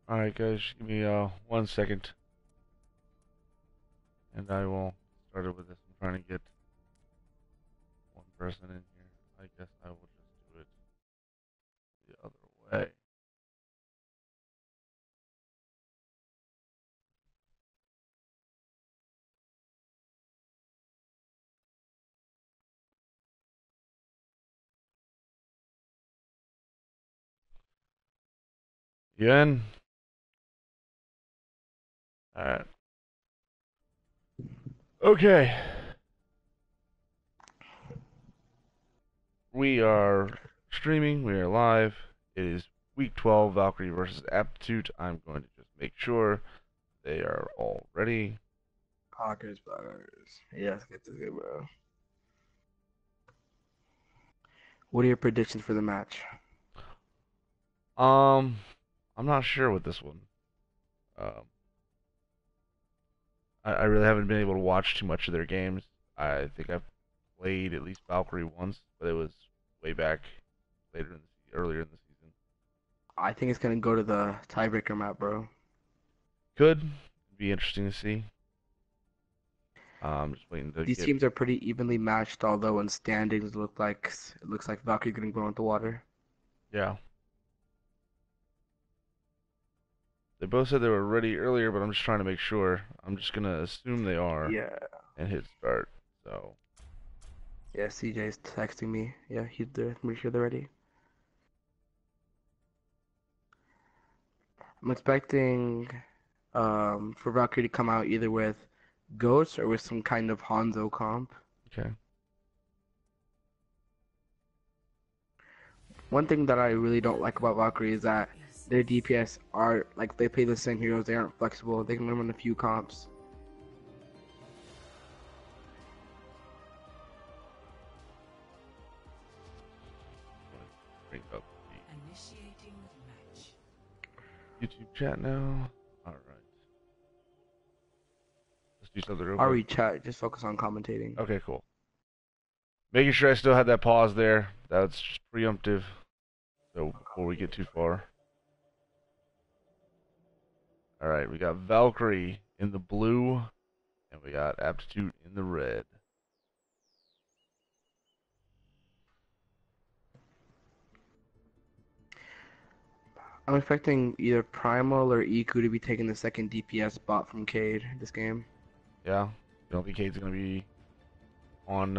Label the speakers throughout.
Speaker 1: Alright guys, give me 1 second and I will start it with this. I'm trying to get one person in here. I guess I will just do it the other way. You in? Alright. Okay. We are streaming, we are live. It is week 12, Valkyrie versus Aptitude. I'm going to just make sure they are all ready.
Speaker 2: Pockers. Yeah, let's get this good, bro. What are your predictions for the match?
Speaker 1: I'm not sure with this one. Um, I really haven't been able to watch too much of their games. I think I've played at least Valkyrie once, but it was way back earlier in the season.
Speaker 2: I think it's gonna go to the tiebreaker map, bro.
Speaker 1: Could be interesting to see. Just waiting to
Speaker 2: These
Speaker 1: get.
Speaker 2: teams are pretty evenly matched, although in standings it looks like Valkyrie getting blown into water.
Speaker 1: Yeah. They both said they were ready earlier, but I'm just trying to make sure. I'm just gonna assume they are
Speaker 2: Yeah.
Speaker 1: and hit start. So.
Speaker 2: Yeah, CJ's texting me. Yeah, he's there. Make sure they're ready. I'm expecting for Valkyrie to come out either with Ghost or with some kind of Hanzo comp.
Speaker 1: Okay.
Speaker 2: One thing that I really don't like about Valkyrie is that their DPS are like they play the same heroes. They aren't flexible. They can run a few comps.
Speaker 1: Bring up the YouTube chat now. All right. Let's do something real
Speaker 2: I'll
Speaker 1: quick.
Speaker 2: read chat. Just focus on commentating.
Speaker 1: Okay, cool. Making sure I still had that pause there. That's just preemptive. So before we get too far. Alright, we got Valkyrie in the blue, and we got Aptitude in the red.
Speaker 2: I'm expecting either Primal or Iku to be taking the second DPS spot from Cade this game.
Speaker 1: Yeah? You don't think Cade's gonna be on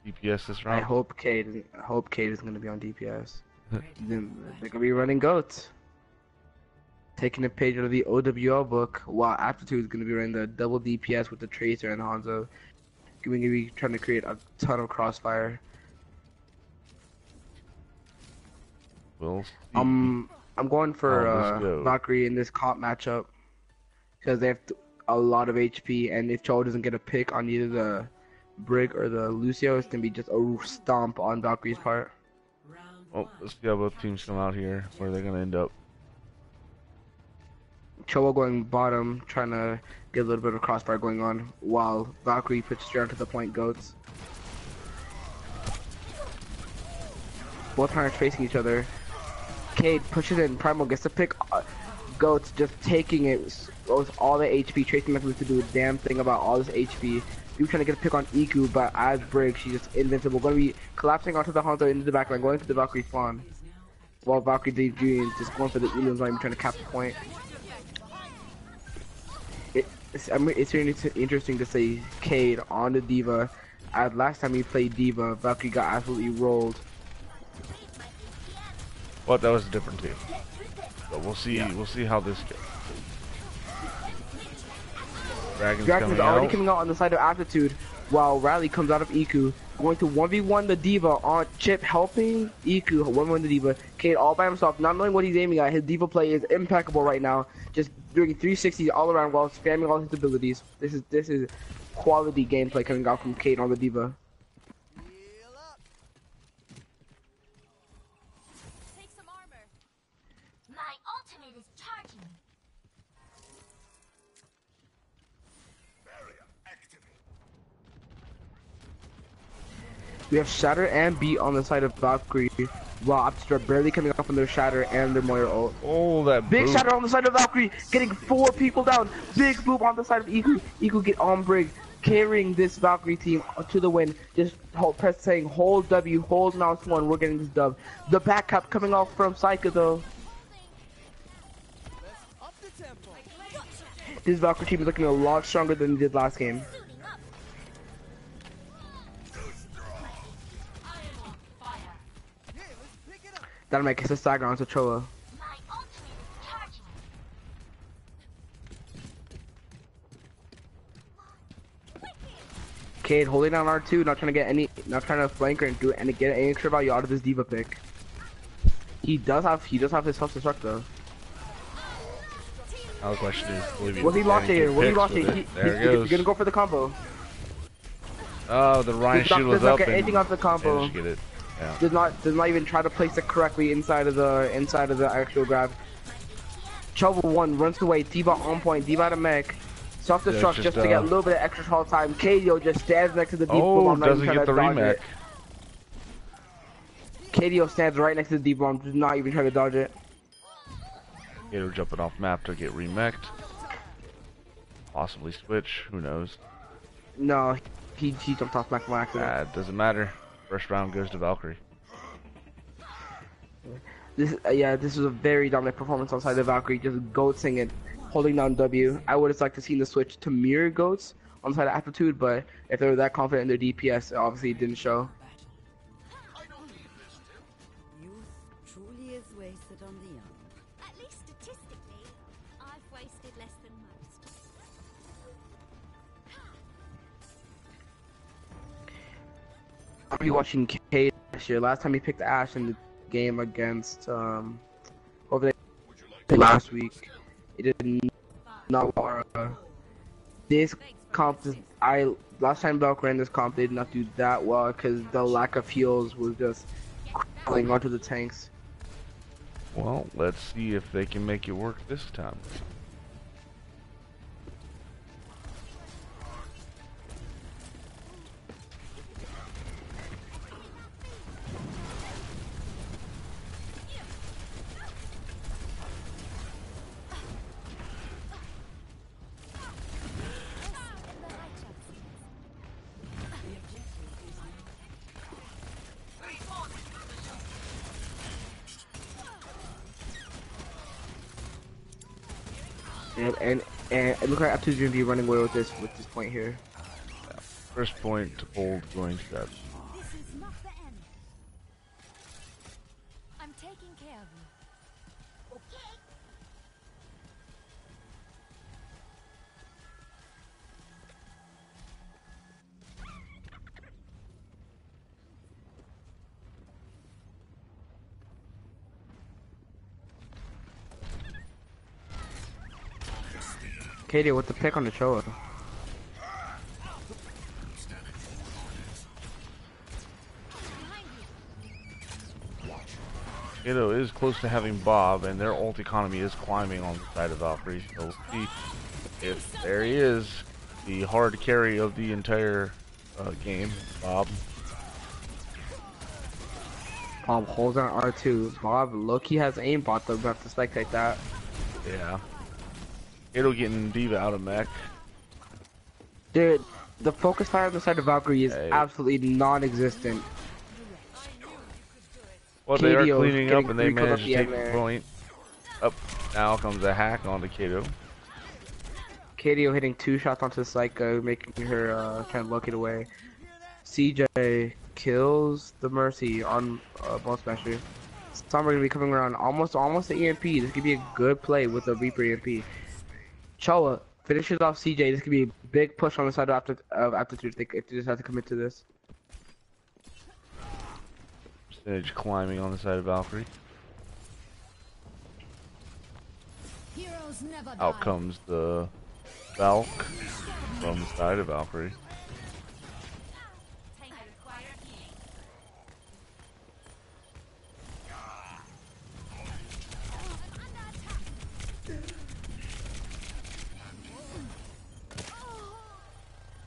Speaker 1: DPS this
Speaker 2: I
Speaker 1: round?
Speaker 2: hope Cade. I hope Cade is going to be on DPS. Then they're going to be running goats, taking a page out of the OWL book, while Aptitude is going to be running the double DPS with the Tracer and Hanzo. Going to be trying to create a ton of crossfire.
Speaker 1: We'll see
Speaker 2: I'm going for
Speaker 1: how this goes.
Speaker 2: Valkyrie in this comp matchup because they have a lot of HP, and if Cho doesn't get a pick on either the Brig or the Lucio, it's gonna be just a stomp on Valkyrie's part.
Speaker 1: Well, let's see how both teams come out here, where they're gonna end up.
Speaker 2: Choa going bottom, trying to get a little bit of crossfire going on, while Valkyrie puts straight onto the point goats. Both hunters facing each other. Cade pushes in, Primal gets the pick. Goats just taking it with all the HP. Tracy nothing to do a damn thing about all this HP. You trying to get a pick on Iku, but as Brig, she's just invincible. Going to be collapsing onto the Hanzo into the backline, going to the Valkyrie spawn. While Valkyrie Jr. just going for the Elan's line, trying to cap the point. It's really interesting to say Cade on the Diva. As last time he played Diva, Valkyrie got absolutely rolled.
Speaker 1: But that was a different team. But we'll see.
Speaker 2: Yeah.
Speaker 1: We'll see how this goes. Dragon's
Speaker 2: Dragon's
Speaker 1: coming
Speaker 2: already
Speaker 1: out.
Speaker 2: coming out on the side of Aptitude, while Rally comes out of Iku, going to 1v1 the Diva on Chip, helping Iku 1v1 the Diva. Cade all by himself, not knowing what he's aiming at. His Diva play is impeccable right now, just doing 360s all around while spamming all his abilities. This is quality gameplay coming out from Cade on the Diva.
Speaker 3: Take some armor. My ultimate is charging.
Speaker 2: We have Shatter and Beat on the side of Valkyrie, while Aptitude are barely coming up on their Shatter and their Moira ult.
Speaker 1: Oh, that
Speaker 2: Big
Speaker 1: boot.
Speaker 2: Shatter on the side of Valkyrie, getting 4 people down. Big boop on the side of Iku. Iku get on Brig, carrying this Valkyrie team to the win. Just press saying, hold W, hold mouse 1, we're getting this dub. The backup coming off from Psycho though. This Valkyrie team is looking a lot stronger than they did last game. That'll make us a stagger onto Choa. Cade holding down R2, not trying to get any, not trying to flank her and do and get any extra value out of this diva pick. He does have his self-destruct though.
Speaker 1: Now the question is,
Speaker 2: will he launch it here? Will he launch it?
Speaker 1: There it goes.
Speaker 2: He's gonna go for the combo.
Speaker 1: Oh, the Ryan shield was up.
Speaker 2: Does not get anything off the combo.
Speaker 1: Get it. Yeah.
Speaker 2: Does not even try to place it correctly inside of the actual grab. Trouble 1 runs away. Diva on point. Diva to mech. Self-destruct just to get a little bit of extra hold time. KDO just stands next to the deep bomb.
Speaker 1: Doesn't get the remake.
Speaker 2: KDO stands right next to the deep bomb, just not even trying to dodge it.
Speaker 1: KDO jumping off map to get remeked. Possibly switch. Who knows?
Speaker 2: No, he jumped off map by accident.
Speaker 1: It doesn't matter. First round goes to Valkyrie.
Speaker 2: This is a very dominant performance on the side of Valkyrie, just goatsing it, holding down W. I would have liked to see the switch to mirror goats on the side of Aptitude, but if they were that confident in their DPS, obviously it didn't show.
Speaker 4: Youth truly is wasted on the young.
Speaker 3: At least statistically, I've wasted less than most.
Speaker 2: I'll be watching Cade this year. Last time he picked Ashe in the game against over there last week, he did not Laura. This comp, last time Valkyrie ran this comp, they did not do that well because the lack of heals was just crawling onto the tanks.
Speaker 1: Well, let's see if they can make it work this time.
Speaker 2: And it looks like Aptitude's gonna be running away with this point here.
Speaker 1: Yeah. First point to hold going steps.
Speaker 3: This is not the end. I'm taking care of you. Okay.
Speaker 2: Katie with the pick on the Choa.
Speaker 1: Kato is close to having Bob, and their ult economy is climbing on the side of Valkyrie. So we'll see if there he is, the hard carry of the entire game, Bob.
Speaker 2: Bob holds on R2. Bob, low-key has aimbot though, we have to spectate that.
Speaker 1: Yeah. Kato getting Diva out of mech.
Speaker 2: Dude, the focus fire on the side of Valkyrie is absolutely non-existent.
Speaker 1: Well, they are
Speaker 2: KDO
Speaker 1: cleaning up and they
Speaker 2: recalled
Speaker 1: managed
Speaker 2: up
Speaker 1: to
Speaker 2: the
Speaker 1: take
Speaker 2: end
Speaker 1: the
Speaker 2: there.
Speaker 1: point. Up now comes a hack onto Kato.
Speaker 2: KDO hitting 2 shots onto Psycho, making her trying to look it away. CJ kills the Mercy on Ball Smasher. Summer gonna be coming around almost the EMP. This could be a good play with the Reaper EMP. Choa finishes off CJ. This could be a big push on the side of Aptitude if they just have to commit to this.
Speaker 1: Percentage climbing on the side of Valkyrie.
Speaker 3: Heroes never die.
Speaker 1: Out comes the Valk from the side of Valkyrie.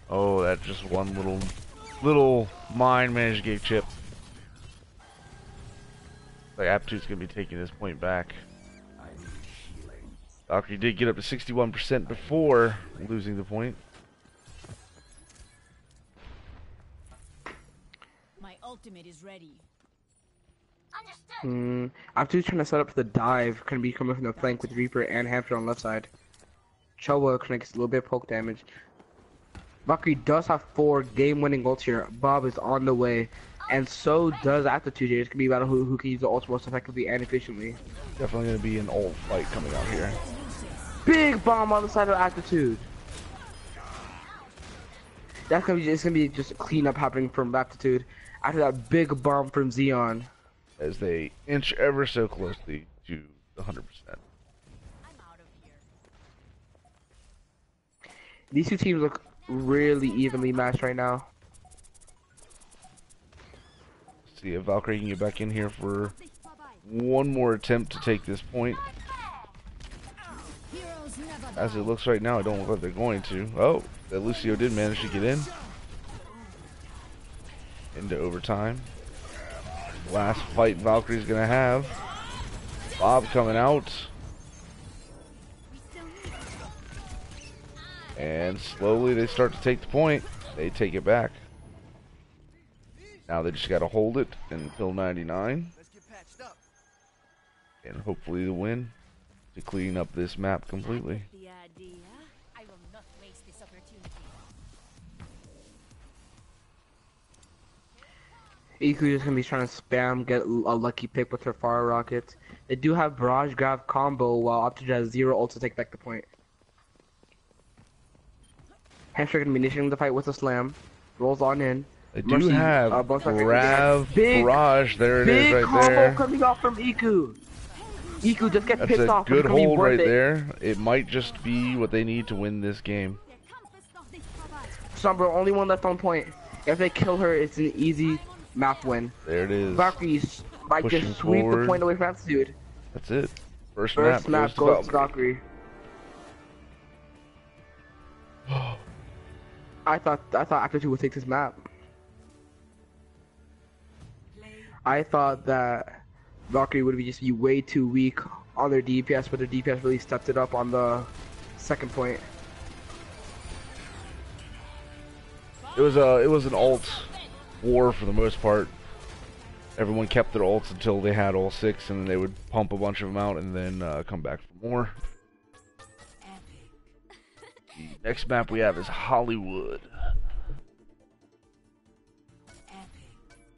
Speaker 1: Oh, that just one little little mine managed to get chipped. Like Aptitude's gonna be taking this point back. Valkyrie did get up to 61% before losing the point.
Speaker 4: My ultimate is ready.
Speaker 3: Understood.
Speaker 2: Aptitude's trying to set up for the dive. Gonna be coming from the flank with Reaper and Hamster on left side. Chowa gets a little bit of poke damage. Valkyrie does have 4 game-winning ults here. Bob is on the way, and so does Aptitude here. It's gonna be about who can use the ults most effectively and efficiently.
Speaker 1: Definitely gonna be an ult fight coming out here.
Speaker 2: Big bomb on the side of Aptitude. That's gonna be just a cleanup happening from Aptitude after that big bomb from Xeon.
Speaker 1: As they inch ever so closely to the 100%.
Speaker 4: I'm out of here.
Speaker 2: These two teams look really evenly matched right now.
Speaker 1: Let's see if Valkyrie can get back in here for one more attempt to take this point.
Speaker 4: Heroes never
Speaker 1: As it looks right now, I don't look like they're going to. Oh, that Lucio did manage to get in. Into overtime. Last fight Valkyrie's gonna have. Bob coming out. And slowly they start to take the point. They take it back. Now they just gotta hold it until 99. And hopefully the win to clean up this map completely.
Speaker 4: the idea.
Speaker 3: I will not waste this opportunity.
Speaker 2: Iku just gonna be trying to spam, get a lucky pick with her fire rockets. They do have barrage grab combo while Aptitude has 0 ult to take back the point. Hamster gonna be initiating the fight with a slam. Rolls on in.
Speaker 1: They do
Speaker 2: Mercy,
Speaker 1: have
Speaker 2: both sides
Speaker 1: grab
Speaker 2: big,
Speaker 1: barrage. There it is
Speaker 2: big
Speaker 1: right
Speaker 2: combo
Speaker 1: there.
Speaker 2: coming off from Iku. Iku just gets
Speaker 1: That's
Speaker 2: pissed
Speaker 1: a
Speaker 2: off.
Speaker 1: good
Speaker 2: It's gonna be
Speaker 1: hold
Speaker 2: worth
Speaker 1: right
Speaker 2: it.
Speaker 1: there. It might just be what they need to win this game.
Speaker 2: Sombra, only one left on point. If they kill her, it's an easy map win.
Speaker 1: There it is.
Speaker 2: Valkyrie's might
Speaker 1: Pushing
Speaker 2: just sweep
Speaker 1: forward.
Speaker 2: the point away from Aptitude.
Speaker 1: That's it. First
Speaker 2: First
Speaker 1: map
Speaker 2: map goes to Valkyrie. I thought Aptitude would take this map. I thought that Valkyrie would just be way too weak on their DPS, but their DPS really stepped it up on the second point.
Speaker 1: It was an ult war for the most part. Everyone kept their ults until they had all 6, and then they would pump a bunch of them out and then come back for more. The next map we have is Hollywood.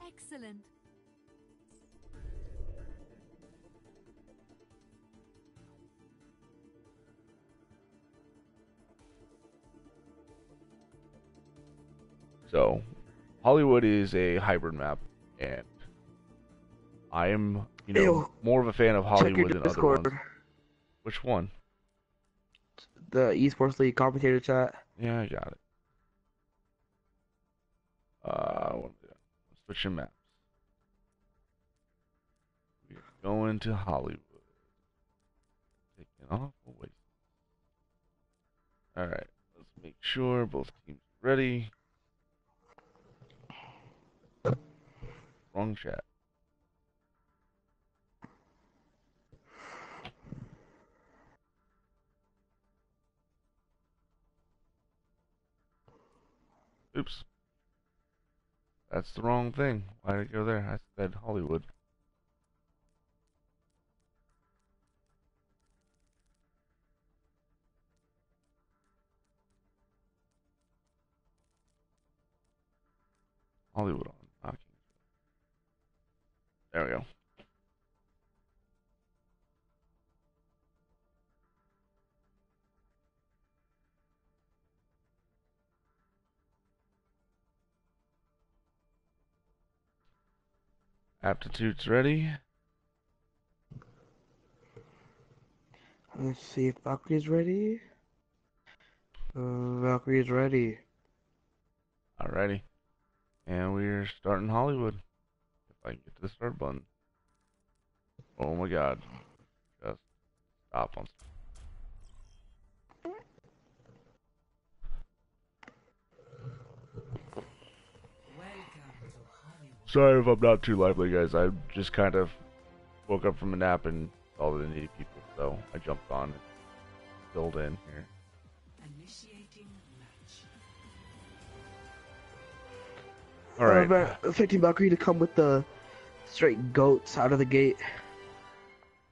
Speaker 4: Excellent.
Speaker 1: So, Hollywood is a hybrid map, and I am,
Speaker 2: Ew.
Speaker 1: more of a fan of
Speaker 2: Check your
Speaker 1: Hollywood than other
Speaker 2: Discord.
Speaker 1: ones. Which one?
Speaker 2: The Esports League commentator chat.
Speaker 1: Yeah, I got it. What am I doing? Switching maps. We're going to Hollywood. Taking off. Oh, wait. Alright, let's make sure both teams are ready. Wrong chat. Oops. That's the wrong thing. Why did it go there? I said Hollywood. Hollywood on knocking. There we go. Aptitude's ready.
Speaker 2: Let's see if Valkyrie's ready. Valkyrie's ready.
Speaker 1: Alrighty. And we're starting Hollywood. If I can get to the start button. Oh my god. Just stop on. sorry if I'm not too lively, guys. I just kind of woke up from a nap and saw that I needed people, so I jumped on and filled in here.
Speaker 4: Initiating match.
Speaker 1: Alright.
Speaker 2: Expecting Valkyrie to come with the straight goats out of the gate.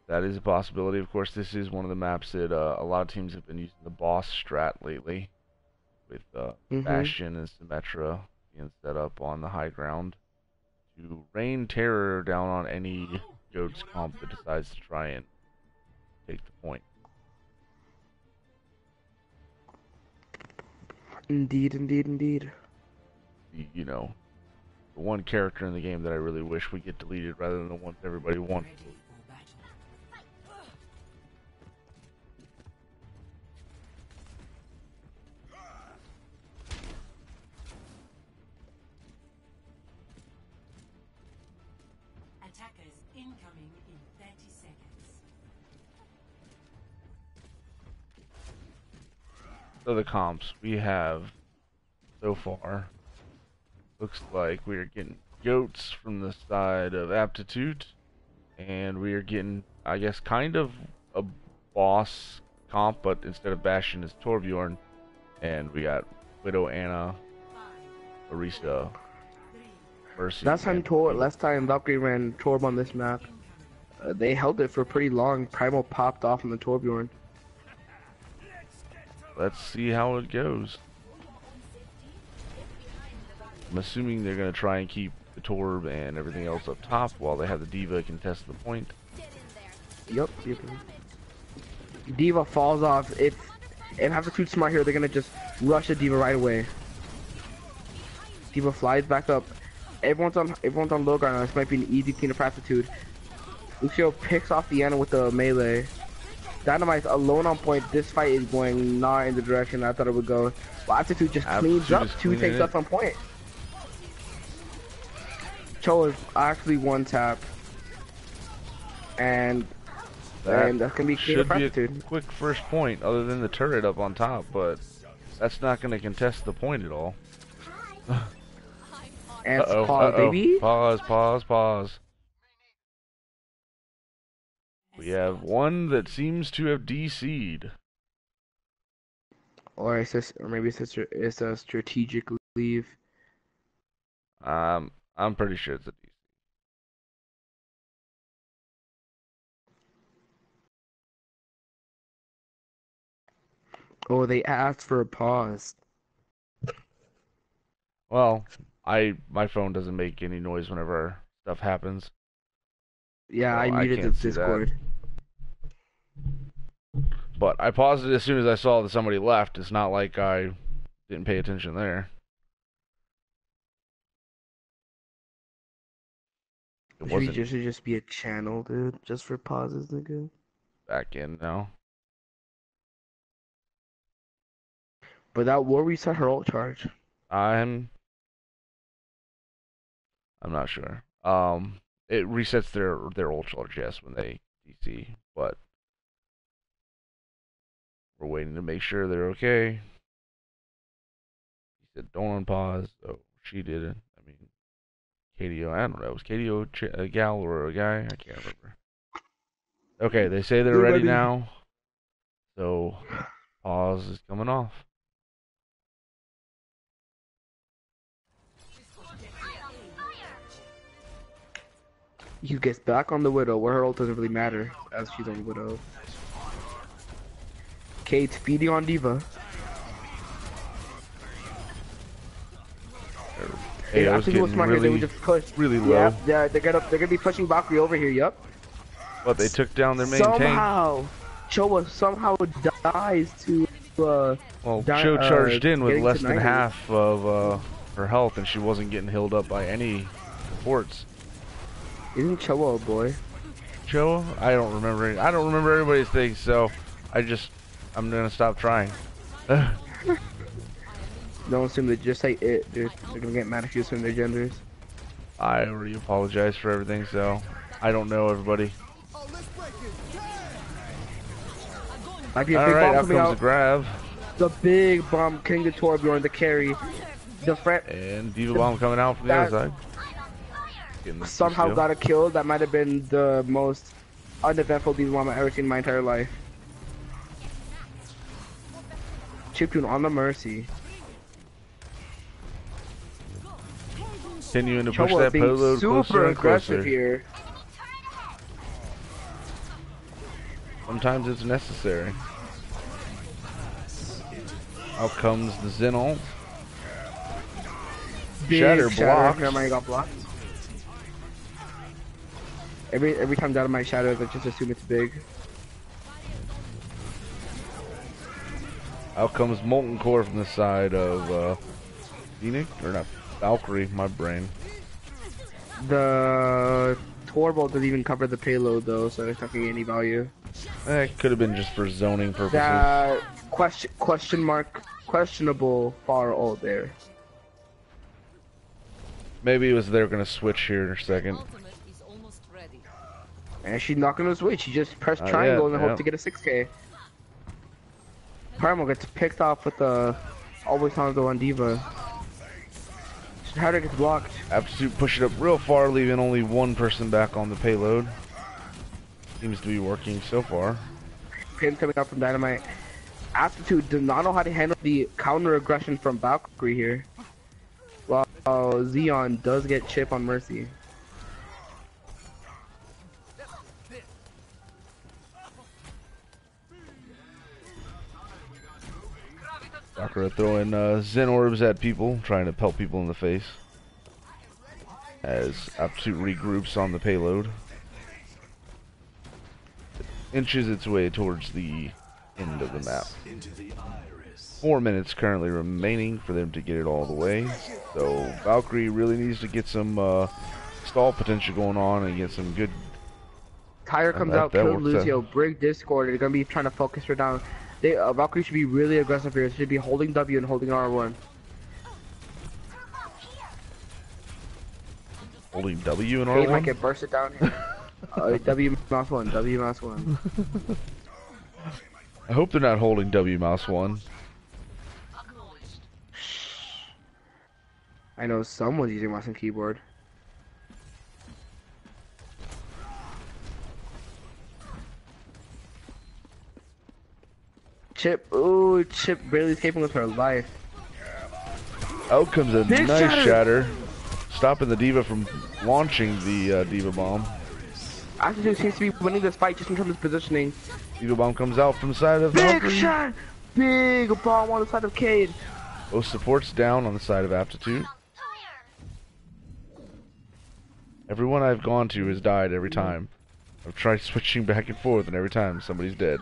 Speaker 1: That is a possibility. Of course, this is one of the maps that a lot of teams have been using the boss strat lately, with Bastion and Symmetra being set up on the high ground to rain terror down on any goats comp that decides to try and take the point.
Speaker 2: Indeed, indeed, indeed.
Speaker 1: You know, the one character in the game that I really wish would get deleted rather than the ones everybody wants.
Speaker 4: Ready for battle. Attackers incoming in 30 seconds.
Speaker 1: So the comps we have so far, looks like we are getting goats from the side of Aptitude, and we are getting, I guess, kind of a boss comp, but instead of Bastion it's Torbjorn, and we got Widow, Anna, Orisa, Mercy.
Speaker 2: Last time Valkyrie ran Torb on this map, they held it for pretty long. Primal popped off on the Torbjorn.
Speaker 1: Let's see how it goes. I'm assuming they're going to try and keep the Torb and everything else up top while they have the D.Va contest the point.
Speaker 2: Yep. D.Va falls off. If Aptitude's smart here, they're going to just rush the D.Va right away. D.Va flies back up. Everyone's on low ground now. This might be an easy cleanup for Aptitude. Lucio picks off the Ana with the melee. Dynamite's alone on point. This fight is going not in the direction I thought it would go. But Aptitude just cleans up. Two takes up on point. Cho is actually one tap. And that's gonna be clean for Aptitude.
Speaker 1: Should be a quick first point other than the turret up on top, but that's not gonna contest the point at all.
Speaker 2: And pause, baby.
Speaker 1: Pause. We have one that seems to have DC'd.
Speaker 2: Or maybe it's a strategic leave.
Speaker 1: I'm pretty sure it's a DC.
Speaker 2: Oh, they asked for a pause.
Speaker 1: Well, my phone doesn't make any noise whenever stuff happens.
Speaker 2: Yeah,
Speaker 1: so
Speaker 2: I muted the Discord.
Speaker 1: But I paused it as soon as I saw that somebody left. It's not like I didn't pay attention there.
Speaker 2: Should just be a channel, dude, just for pauses, nigga.
Speaker 1: Back in now.
Speaker 2: But that will reset her ult charge.
Speaker 1: I'm not sure. It resets their ult charge, yes, when they DC, but we're waiting to make sure they're okay. He said don't unpause, so she didn't. I mean, KDO, I don't know. Was KDO a gal or a guy? I can't remember. Okay, they say they're ready now, so pause is coming off.
Speaker 2: He gets back on the Widow, where her ult doesn't really matter, as she's on Widow. Kate's feeding on D.Va.
Speaker 1: Hey, I was getting
Speaker 2: they would just push.
Speaker 1: Really low.
Speaker 2: Yeah, they're gonna be pushing Valkyrie over here. Yep.
Speaker 1: But they took down their main tank.
Speaker 2: Choa somehow dies to.
Speaker 1: Well, Cho charged in with less than half of her health, and she wasn't getting healed up by any supports.
Speaker 2: Isn't Choa a boy?
Speaker 1: Choa? I don't remember. I don't remember everybody's things, so I'm gonna stop trying.
Speaker 2: Don't assume that just say it, dude. They're gonna get mad if you assume their genders.
Speaker 1: I already apologize for everything, so I don't know everybody.
Speaker 2: Might be a big
Speaker 1: Alright,
Speaker 2: bomb
Speaker 1: out
Speaker 2: coming
Speaker 1: comes
Speaker 2: out.
Speaker 1: the grab.
Speaker 2: The big bomb, King the Torbjorn, the carry. The
Speaker 1: And D.Va bomb coming out from the other side. Getting the
Speaker 2: somehow
Speaker 1: steal.
Speaker 2: got a kill. That might have been the most uneventful D bomb I've ever seen in my entire life. Chiptune on the Mercy.
Speaker 1: Continuing to push
Speaker 2: Choa
Speaker 1: that
Speaker 2: being
Speaker 1: payload closer
Speaker 2: super
Speaker 1: and
Speaker 2: aggressive
Speaker 1: closer.
Speaker 2: here.
Speaker 1: Sometimes it's necessary. Out comes the Zenol.
Speaker 2: Big
Speaker 1: Shatter blocks.
Speaker 2: Never mind, got blocked. Every time Dynamite shatters, I just assume it's big.
Speaker 1: Out comes Molten Core from the side of Phoenix, or not, Valkyrie, my brain.
Speaker 2: The Torbolt doesn't even cover the payload though, so it's not gonna get any value.
Speaker 1: It could have been just for zoning purposes.
Speaker 2: That question mark questionable far ult there.
Speaker 1: Maybe it was they're gonna switch here in a second.
Speaker 2: And she's not gonna switch. She just pressed
Speaker 1: Not
Speaker 2: triangle
Speaker 1: yet,
Speaker 2: and hope to get a 6K. Primal gets picked off with the always on the one diva. Shatter gets blocked.
Speaker 1: Aptitude push it up real far, leaving only one person back on the payload. Seems to be working so far.
Speaker 2: Pin coming up from Dynamite. Aptitude does not know how to handle the counter aggression from Valkyrie here. While Xeon does get chip on Mercy.
Speaker 1: Sakura throwing Zen orbs at people, trying to pelt people in the face. As Aptitude regroups on the payload. Inches its way towards the end of the map. 4 minutes currently remaining for them to get it all the way. So Valkyrie really needs to get some stall potential going on and get some good...
Speaker 2: Tyre comes out, killed Lucio, brig Discord. They're gonna be trying to focus her down. Valkyrie should be really aggressive here. She should be holding W and holding R1.
Speaker 1: Holding W and
Speaker 2: Kate might
Speaker 1: R1?
Speaker 2: get bursted down here. W mouse 1, W mouse 1.
Speaker 1: I hope they're not holding W mouse 1.
Speaker 2: I know someone's using mouse and keyboard. Chip, ooh, Chip barely escaping with her life.
Speaker 1: Out comes a
Speaker 2: Big
Speaker 1: nice shatter, stopping the Diva from launching the Diva Bomb.
Speaker 2: Aptitude seems to be winning this fight just in terms of positioning.
Speaker 1: Diva Bomb comes out from the side of
Speaker 2: Big
Speaker 1: Valkyrie.
Speaker 2: shot! Big bomb on the side of Cade.
Speaker 1: Both supports down on the side of Aptitude. Everyone I've gone to has died every time. I've tried switching back and forth, and every time somebody's dead.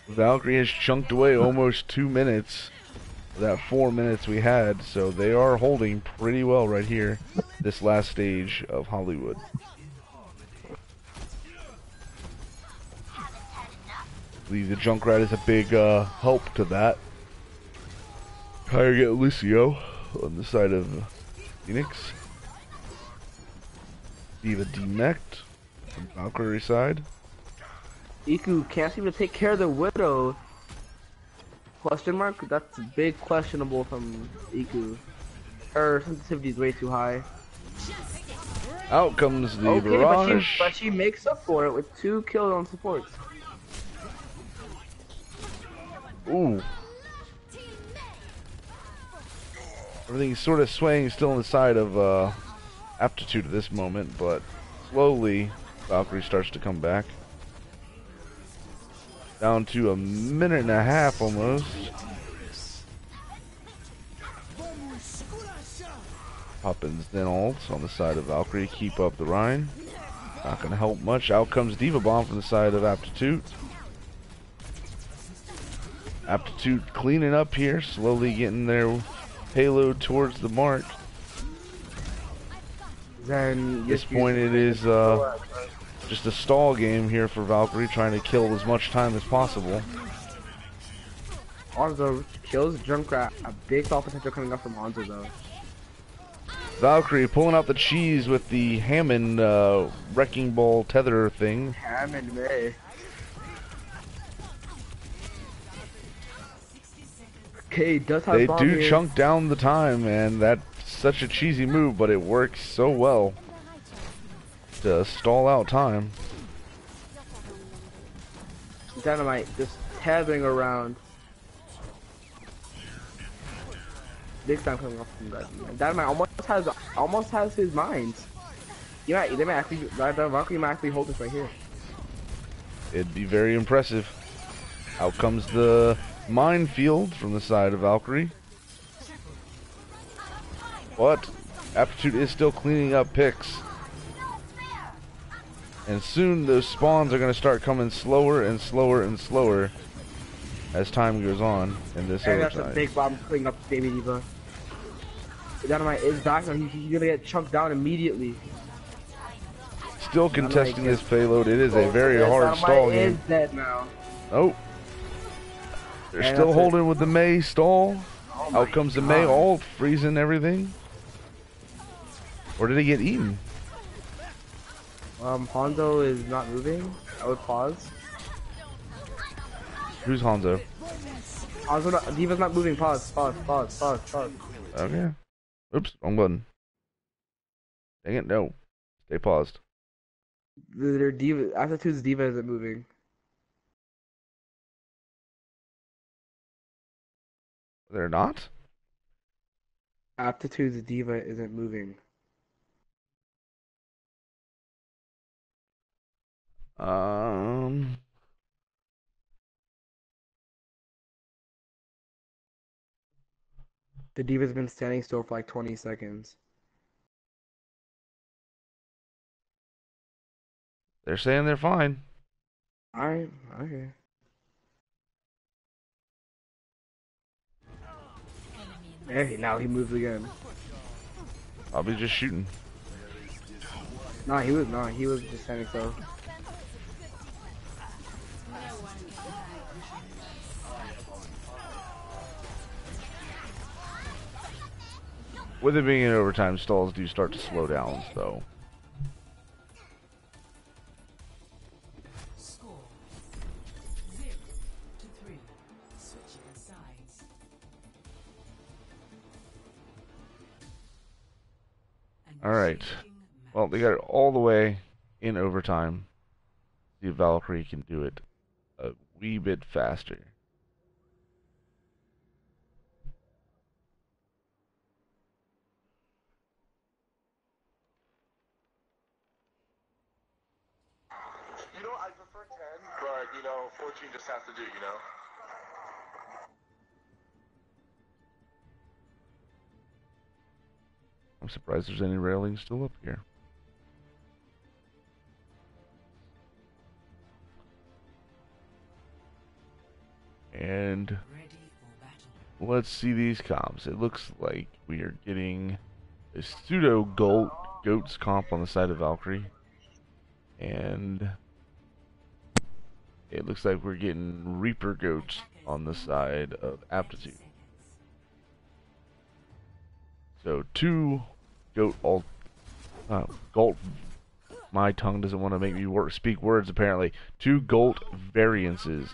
Speaker 1: Valkyrie has chunked away almost 2 minutes of that 4 minutes we had, so they are holding pretty well right here, this last stage of Hollywood. I believe the Junkrat is a big help to that. Try to get Lucio on the side of Phoenix. Diva demeched on Valkyrie side.
Speaker 2: Iku can't seem to take care of the Widow. Question mark? That's big questionable from Iku. Her sensitivity is way too high.
Speaker 1: Out comes the
Speaker 2: Okay,
Speaker 1: barrage.
Speaker 2: but she makes up for it with 2 kills on supports.
Speaker 1: Ooh. Everything's sort of swaying still on the side of Aptitude at this moment, but slowly Valkyrie starts to come back. Down to a minute and a half almost. Poppins then ults on the side of Valkyrie, keep up the Rhine. Not gonna help much. Out comes Diva Bomb from the side of Aptitude. Aptitude cleaning up here, slowly getting their payload towards the mark.
Speaker 2: Then
Speaker 1: At this point it is just a stall game here for Valkyrie, trying to kill as much time as possible.
Speaker 2: Hanzo kills Junkrat. A big fall potential coming up from Hanzo though.
Speaker 1: Valkyrie pulling out the cheese with the Hammond wrecking ball tether thing.
Speaker 2: Hammond May. Cade does have
Speaker 1: They
Speaker 2: bomb
Speaker 1: do
Speaker 2: here.
Speaker 1: chunk down the time, and that's such a cheesy move, but it works so well to stall out time.
Speaker 2: Dynamite just tethering around. Big time coming off from that. Dynamite almost has his mines. They might actually, Valkyrie might actually hold this right here.
Speaker 1: It'd be very impressive. Out comes the minefield from the side of Valkyrie. But Aptitude is still cleaning up picks. And soon those spawns are going to start coming slower and slower and slower as time goes on in this
Speaker 2: And that's
Speaker 1: overtime.
Speaker 2: a big bomb cleaning up Baby Diva. Dynamite is back now. He's gonna get chunked down immediately.
Speaker 1: Still contesting this payload. It is a very hard stall
Speaker 2: Dynamite is
Speaker 1: game.
Speaker 2: dead now.
Speaker 1: Oh. They're
Speaker 2: And
Speaker 1: still
Speaker 2: that's
Speaker 1: holding with the Mei stall.
Speaker 2: Oh
Speaker 1: Out comes the Mei ult, freezing everything. Or did he get eaten?
Speaker 2: Hanzo is not moving. I would pause.
Speaker 1: Who's Hanzo?
Speaker 2: Diva's not moving. Pause.
Speaker 1: Okay. Oops, wrong button. Dang it, no. Stay paused.
Speaker 2: Their Diva, Aptitude's Diva isn't moving.
Speaker 1: They're not?
Speaker 2: Aptitude's Diva isn't moving. The Diva's been standing still for like 20 seconds.
Speaker 1: They're saying they're fine.
Speaker 2: Alright, okay. Hey, now he moves again.
Speaker 1: Probably just shooting.
Speaker 2: Nah, he was just standing still.
Speaker 1: With it being in overtime, stalls do start to slow down, so.
Speaker 5: Score 0-3. Switching sides.
Speaker 1: Alright. Well, they got it all the way in overtime. See if Valkyrie can do it a wee bit faster.
Speaker 6: You know, I prefer 10, but, you know, 14 just has to do, you know?
Speaker 1: I'm surprised there's any railings still up here. And let's see these comps. It looks like we are getting a pseudo goats comp on the side of Valkyrie. And it looks like we're getting Reaper goats on the side of Aptitude. So two goat my tongue doesn't want to make me speak words apparently. Two goat variances.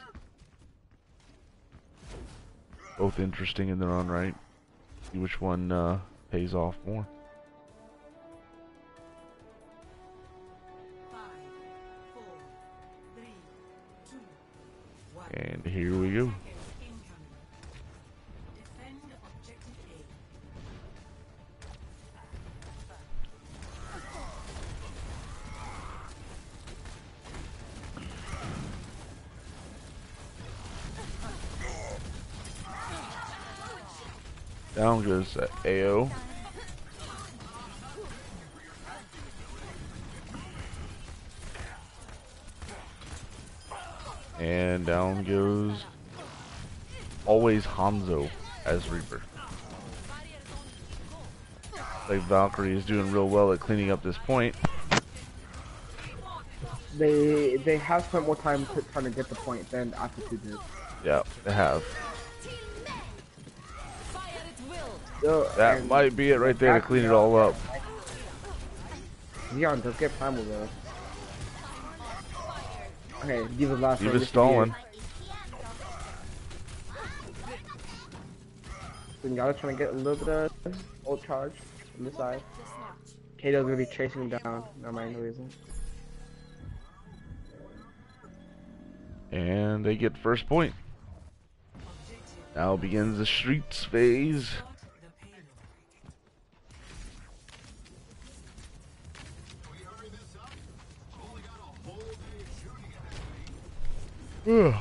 Speaker 1: Both interesting in their own right. See which one pays off more.
Speaker 5: 5, 4, 3, 2, 1.
Speaker 1: And here we go.
Speaker 5: Defend objective A.
Speaker 1: Down goes AO. And down goes always Hanzo as Reaper. Like Valkyrie is doing real well at cleaning up this point.
Speaker 2: They have spent more time trying to get the point than Aptitude did.
Speaker 1: Yeah, they have.
Speaker 2: So,
Speaker 1: That might be it right there to clean it all up.
Speaker 2: Leon does get primal though. Okay, Diva's last one.
Speaker 1: Diva's stalling.
Speaker 2: Zenyatta trying to get a little bit of ult charge from the side. Kato's gonna be chasing him down. No mind, no reason.
Speaker 1: And they get first point. Now begins the streets phase. Ugh.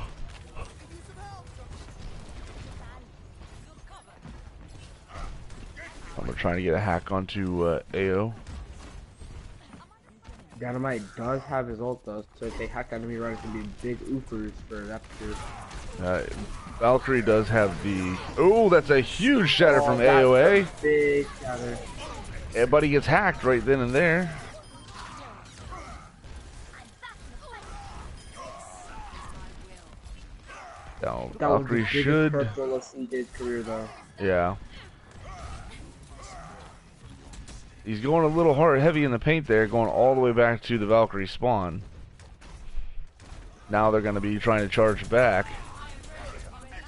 Speaker 1: I'm trying to get a hack onto AO.
Speaker 2: Dynamite does have his ult though, so if they hack enemy run, it's gonna be big oofers for Aptitude.
Speaker 1: Valkyrie does have the. Oh, that's a huge shatter from
Speaker 2: that's
Speaker 1: AOA.
Speaker 2: a big shatter.
Speaker 1: Everybody gets hacked right then and there. Now,
Speaker 2: That was
Speaker 1: Valkyrie
Speaker 2: the biggest
Speaker 1: should.
Speaker 2: purple of CJ's career though.
Speaker 1: Yeah. He's going a little hard, heavy in the paint there, going all the way back to the Valkyrie spawn. Now they're going to be trying to charge back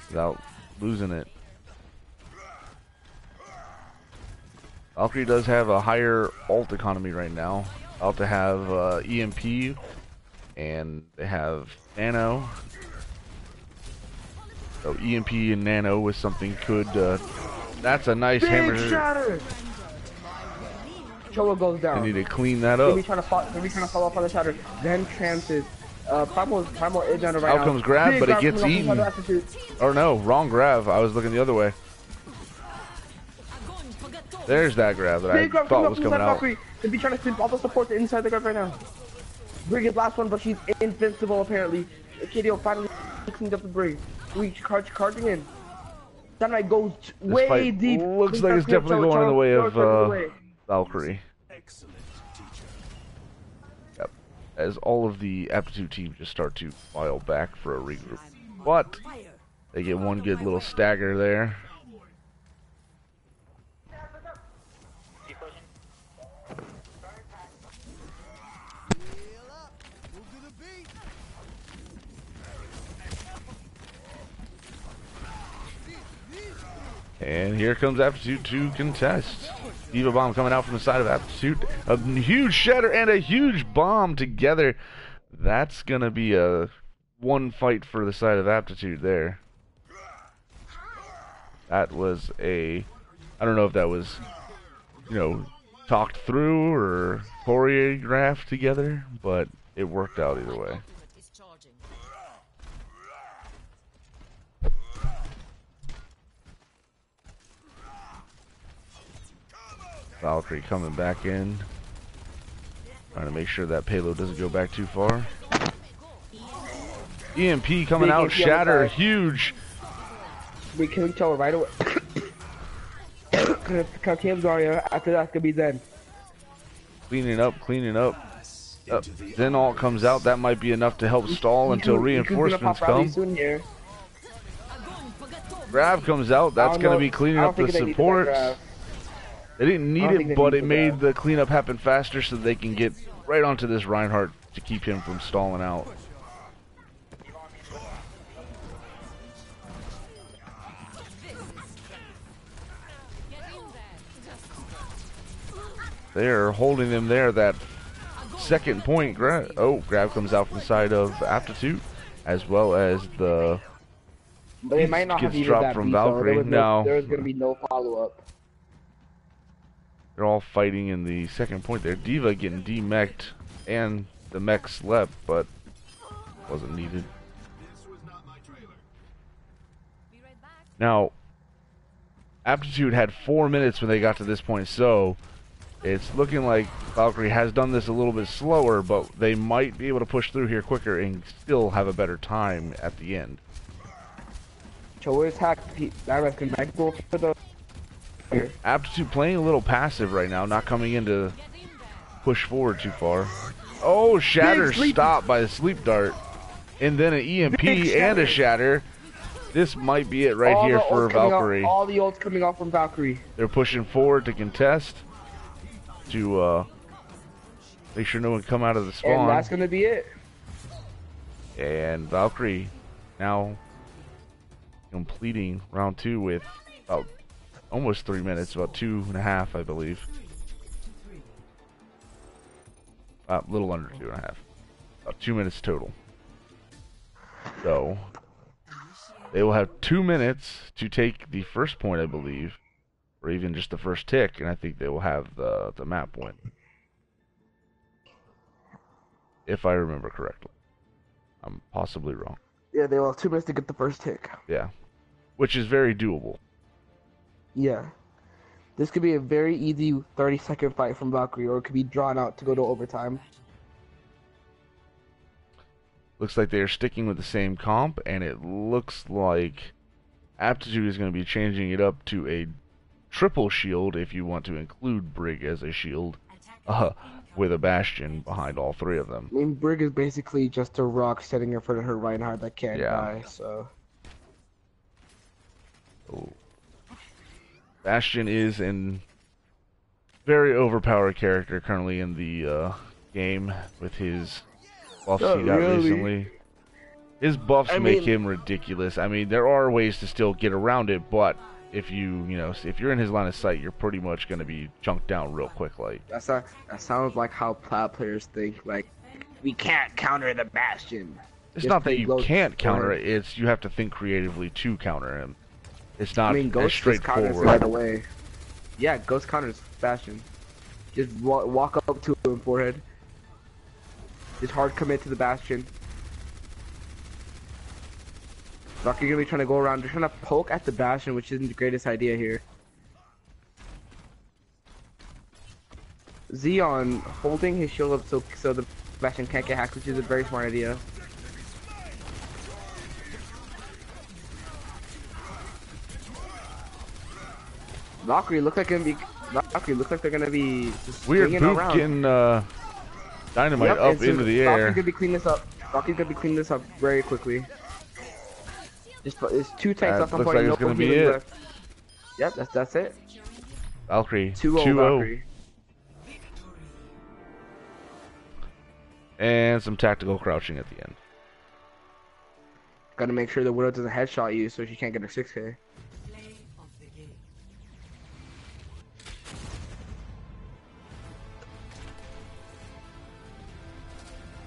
Speaker 1: without losing it. Valkyrie does have a higher ult economy right now. About to have EMP, and they have Nano. So EMP and Nano with something could. That's a nice hammer.
Speaker 2: Big shatter! Cholo goes down.
Speaker 1: They need to clean that up.
Speaker 2: Maybe trying to follow up on the shatter. Then chances. Primal is under right now.
Speaker 1: Out comes grab,
Speaker 2: Big
Speaker 1: but it
Speaker 2: grab
Speaker 1: gets
Speaker 2: coming
Speaker 1: eaten.
Speaker 2: off the
Speaker 1: Or no, wrong grab. I was looking the other way. There's that grab that I
Speaker 2: Big grab
Speaker 1: thought was
Speaker 2: from
Speaker 1: coming out.
Speaker 2: Valkyrie. They'd be trying to spin all the support inside the grab right now. Brig last one, but she's invincible apparently. KDO finally cleaned up the Brig. Charging in. Dynamite goes
Speaker 1: This
Speaker 2: way
Speaker 1: fight
Speaker 2: deep.
Speaker 1: looks like it's definitely going in the way of Valkyrie. Yep. As all of the Aptitude teams just start to file back for a regroup. But they get one good little stagger there. And here comes Aptitude to contest. Diva Bomb coming out from the side of Aptitude. A huge shatter and a huge bomb together. That's going to be a one fight for the side of Aptitude there. That was a... I don't know if that was, you know, talked through or choreographed together, but it worked out either way. Valkyrie coming back in, trying to make sure that payload doesn't go back too far. EMP coming out, shatter, huge.
Speaker 2: We can tell right away. Calcul's Zarya, after that's gonna be Zen.
Speaker 1: Cleaning up, cleaning up. Then all comes out. That might be enough to help stall until reinforcements come. Grab comes out. That's going to be cleaning up the support. They didn't need it, but it made the cleanup happen faster so they can get right onto this Reinhardt to keep him from stalling out. They're holding them there. That second point, grab comes out from the side of Aptitude, as well as the
Speaker 2: but they might not
Speaker 1: gets
Speaker 2: have
Speaker 1: dropped from Valkyrie.
Speaker 2: No, there's going to be no follow-up.
Speaker 1: They're all fighting in the second point there. Diva getting de-mech'd, and the mech slept, but wasn't needed. Now, Aptitude had 4 minutes when they got to this point, so it's looking like Valkyrie has done this a little bit slower, but they might be able to push through here quicker and still have a better time at the end.
Speaker 2: So where's Hack? That can go for the...
Speaker 1: Aptitude playing a little passive right now, not coming in to push forward too far. Oh, shatter stopped by the sleep dart. And then an EMP and a shatter. This might be it right here for Valkyrie.
Speaker 2: All the ults coming off from Valkyrie.
Speaker 1: They're pushing forward to contest. To make sure no one come out of the spawn.
Speaker 2: And that's going to be it.
Speaker 1: And Valkyrie now completing round 2 with about almost 3 minutes, about 2.5, I believe. A little under 2.5. About 2 minutes total. So, they will have 2 minutes to take the first point, I believe, or even just the first tick, and I think they will have the map win. If I remember correctly. I'm possibly wrong.
Speaker 2: Yeah, they will have 2 minutes to get the first tick.
Speaker 1: Yeah. Which is very doable.
Speaker 2: Yeah. This could be a very easy 30-second fight from Valkyrie, or it could be drawn out to go to overtime.
Speaker 1: Looks like they are sticking with the same comp, and it looks like Aptitude is going to be changing it up to a triple shield if you want to include Brig as a shield, with a Bastion behind all three of them.
Speaker 2: I mean, Brig is basically just a rock sitting in front of her Reinhardt that can't die, so...
Speaker 1: Bastion is a very overpowered character currently in the game with his buffs he got recently. His buffs make him ridiculous. I mean, there are ways to still get around it, but if if you're in his line of sight, you're pretty much going to be chunked down real quick. Like
Speaker 2: that sounds like how Plat players think. Like, we can't counter the Bastion.
Speaker 1: It's not that you can't counter it; it's you have to think creatively to counter him. It's not
Speaker 2: Ghost
Speaker 1: straightforward.
Speaker 2: Right away. Yeah, Ghost counters Bastion. Just walk up to him forehead. Just hard commit to the Bastion. Valkyrie's gonna be trying to go around. They're trying to poke at the Bastion, which isn't the greatest idea here. Xeon holding his shield up so the Bastion can't get hacked, which is a very smart idea. Valkyrie looks like they're gonna be just
Speaker 1: weird boot
Speaker 2: around.
Speaker 1: Getting dynamite up into the air.
Speaker 2: Valkyrie's gonna be cleaning this up. Valkyrie's gonna be cleaning this up very quickly. There's 2 tanks left on
Speaker 1: looks
Speaker 2: point.
Speaker 1: like it's gonna be it.
Speaker 2: Left. Yep, that's it.
Speaker 1: Valkyrie
Speaker 2: 2-0 Valkyrie.
Speaker 1: And some tactical crouching at the end.
Speaker 2: Gotta make sure the Widow doesn't headshot you so she can't get her 6K.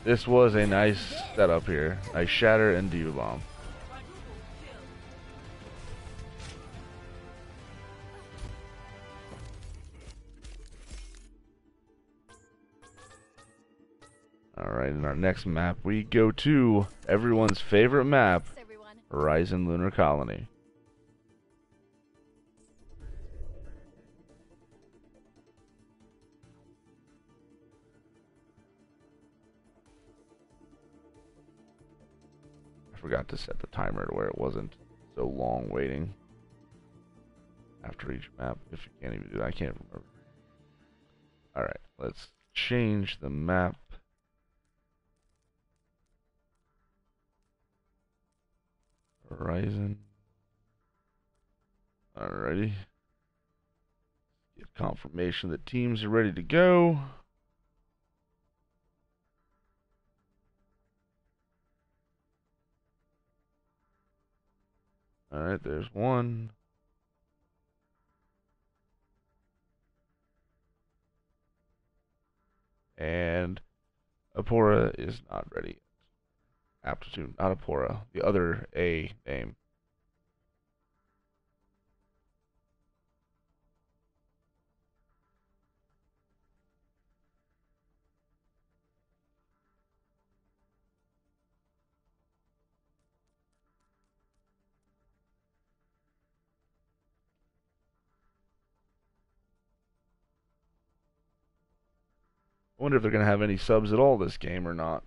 Speaker 1: This was a nice setup here. Nice shatter and diva bomb. Alright, in our next map, we go to everyone's favorite map, Horizon Lunar Colony. I forgot to set the timer to where it wasn't so long waiting after each map. If you can't even do that, I can't remember. Alright, let's change the map. Horizon. Alrighty. Get confirmation that teams are ready to go. Alright, there's one. And Apora is not ready. Aptitude, not Apora. The other A name. I wonder if they're going to have any subs at all this game or not.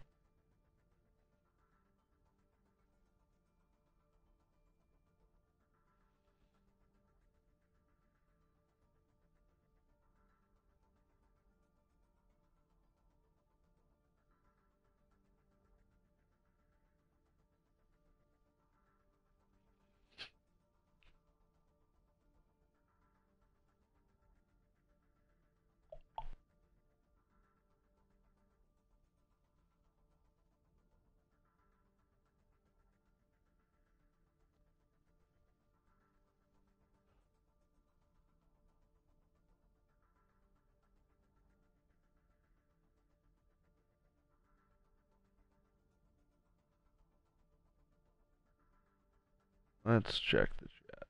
Speaker 1: Let's check the chat.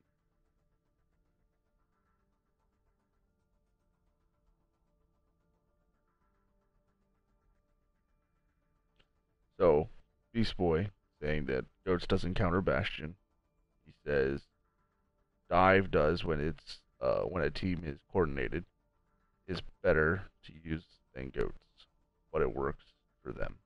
Speaker 1: So, Beast Boy saying that Goats doesn't counter Bastion. He says Dive does when a team is coordinated is better to use than Goats, but it works for them.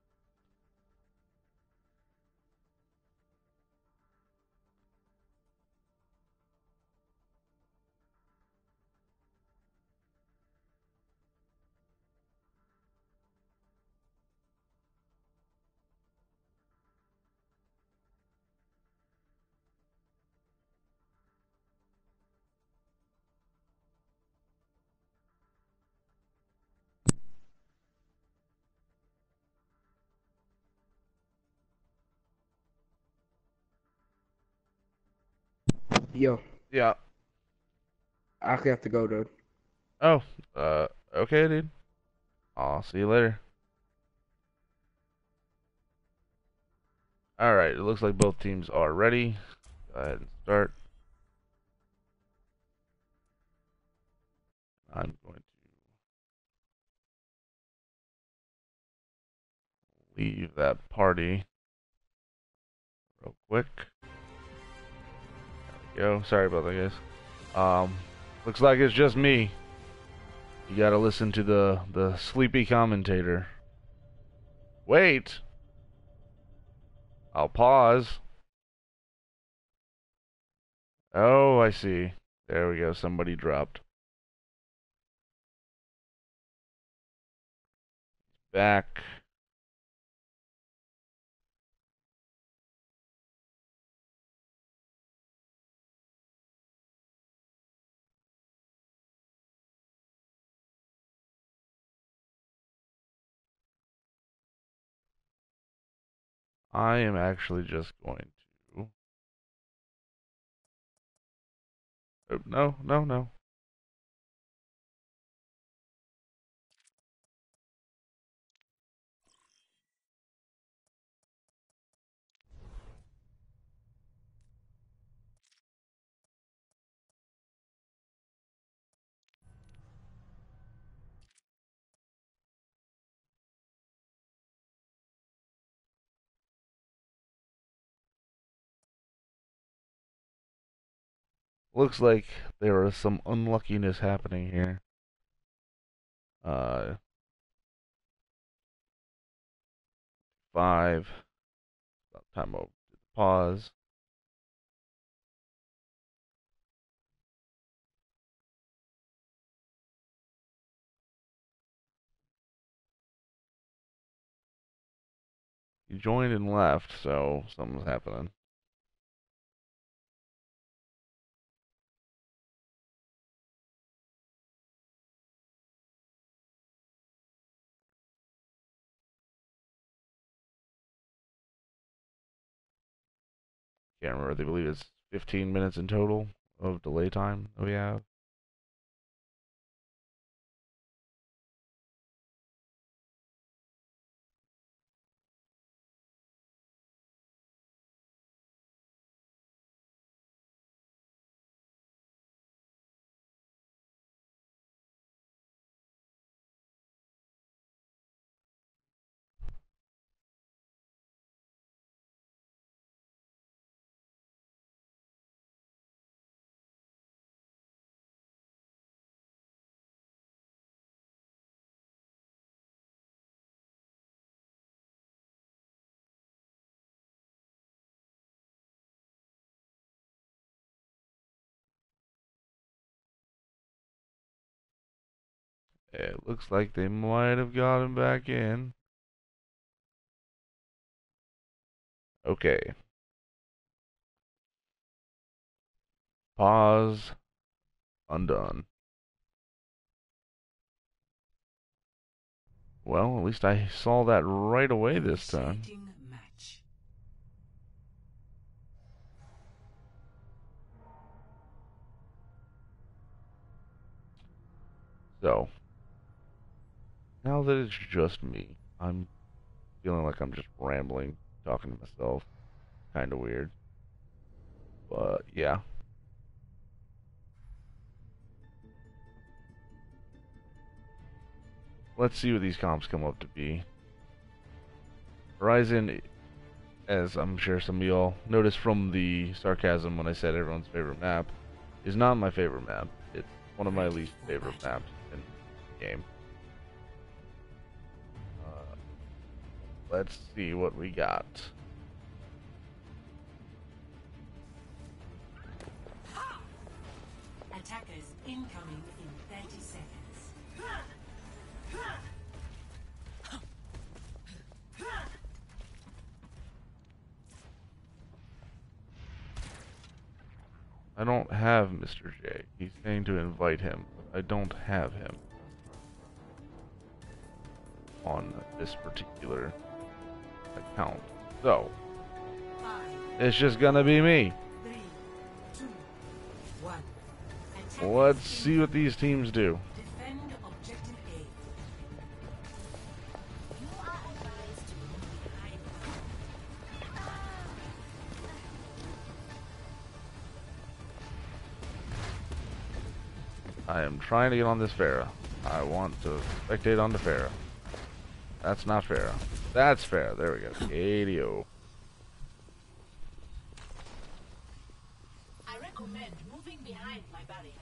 Speaker 2: Yo,
Speaker 1: Yeah.
Speaker 2: I actually have to go, dude.
Speaker 1: Oh, okay, dude. I'll see you later. Alright, it looks like both teams are ready. Go ahead and start. I'm going to leave that party real quick. There we go. Sorry about that, guys. Looks like it's just me. You gotta listen to the sleepy commentator. Wait! I'll pause. Oh, I see. There we go. Somebody dropped. Back. I am actually just going to... Oh, no, no, no. Looks like there was some unluckiness happening here. Uh, 5. About time I'll pause. You joined and left, so something's happening. Can't remember. They believe it's 15 minutes in total of delay time that we have. It looks like they might have gotten back in. Okay. Pause. Undone. Well, at least I saw that right away this time.
Speaker 5: Exciting match.
Speaker 1: So, now that it's just me, I'm feeling like I'm just rambling, talking to myself. Kind of weird. But yeah. Let's see what these comps come up to be. Horizon, as I'm sure some of y'all noticed from the sarcasm when I said everyone's favorite map, is not my favorite map. It's one of my least favorite maps in the game. Let's see what we got.
Speaker 5: Attackers incoming in 30 seconds.
Speaker 1: I don't have Mr. J. He's saying to invite him, but I don't have him on this particular account. So, it's just gonna be me.
Speaker 5: 3, 2, 1.
Speaker 1: Let's see what these teams do.
Speaker 5: Defend objective A.
Speaker 3: You are advised to move behind.
Speaker 1: I am trying to get on this Pharah. I want to spectate on the Pharah. That's not Pharah. That's Pharah. There we go. ADO.
Speaker 5: I recommend moving behind my barrier.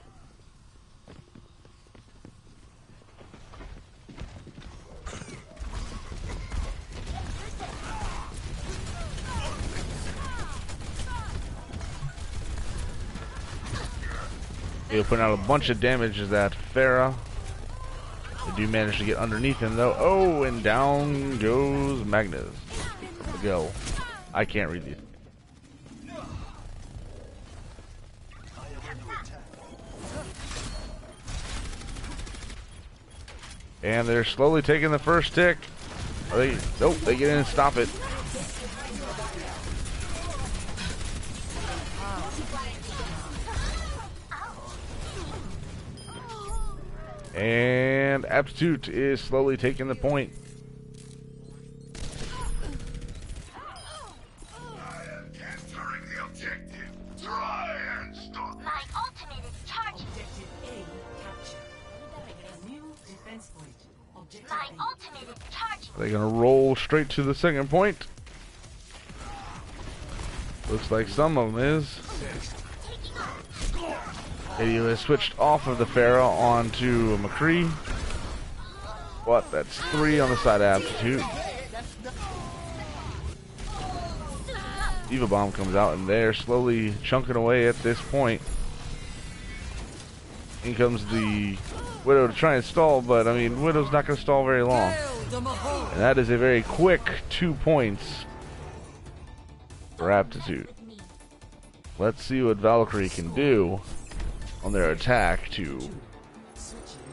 Speaker 1: He'll put out a bunch of damage to that Pharah. They do manage to get underneath him though. Oh, and down goes Magnus. Go. I can't read these. And they're slowly taking the first tick. Are they? Nope, they get in and stop it. And Aptitude is slowly taking the point.
Speaker 6: Capturing the objective. Try and stop.
Speaker 3: My ultimate is charging.
Speaker 5: Objective A captured. A new defense point. Objective
Speaker 3: My
Speaker 5: A.
Speaker 3: ultimate is charging.
Speaker 1: They're gonna roll straight to the second point. Looks like some of them is. Idiot has switched off of the Pharah onto McCree. What? That's 3 on the side of Aptitude. Diva Bomb comes out and they're slowly chunking away at this point. In comes the Widow to try and stall, but I mean, Widow's not going to stall very long. And that is a very quick 2 points for Aptitude. Let's see what Valkyrie can do on their attack to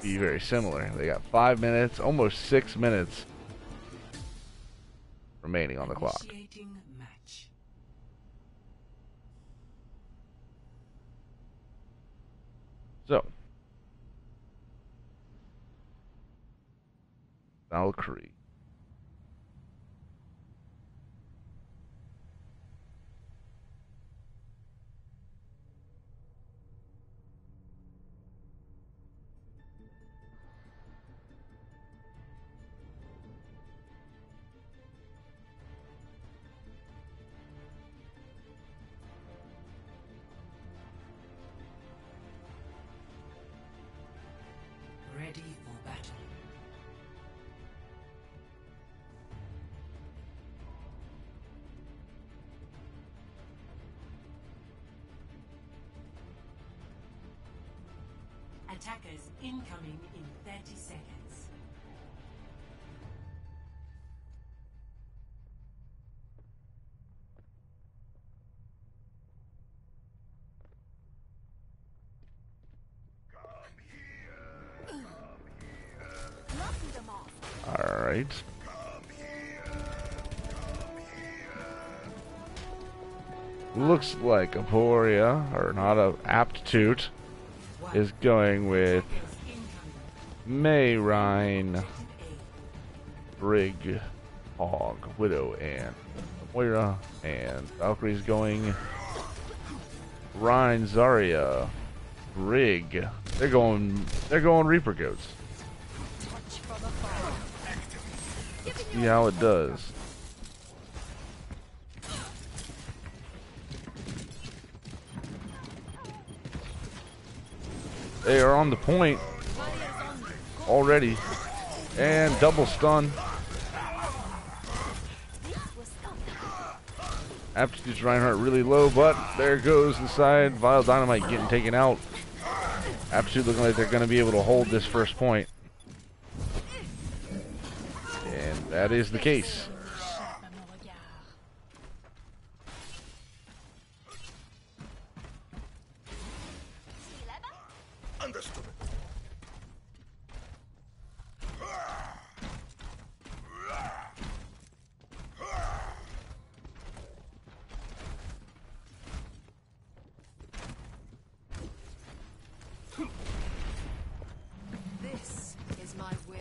Speaker 1: be very similar. They got 5 minutes, almost 6 minutes remaining on the clock.
Speaker 5: Initiating match.
Speaker 1: So, Valkyrie.
Speaker 5: Ready for battle. Attackers incoming in 30 seconds.
Speaker 1: Alright. Looks like Aporia, or not a Aptitude, is going with May, Rhine, Brig, Hog, Widow, and Moira, and Valkyrie's going Rhine, Zarya, Rig. They're going Reaper goats. Let's see how it does. They are on the point already, and double stun. Aptitude's Reinhardt really low, but there goes inside. Vile Dynamite getting taken out. Aptitude looking like they're going to be able to hold this first point. And that is the case.
Speaker 6: Understood.
Speaker 5: This is my will.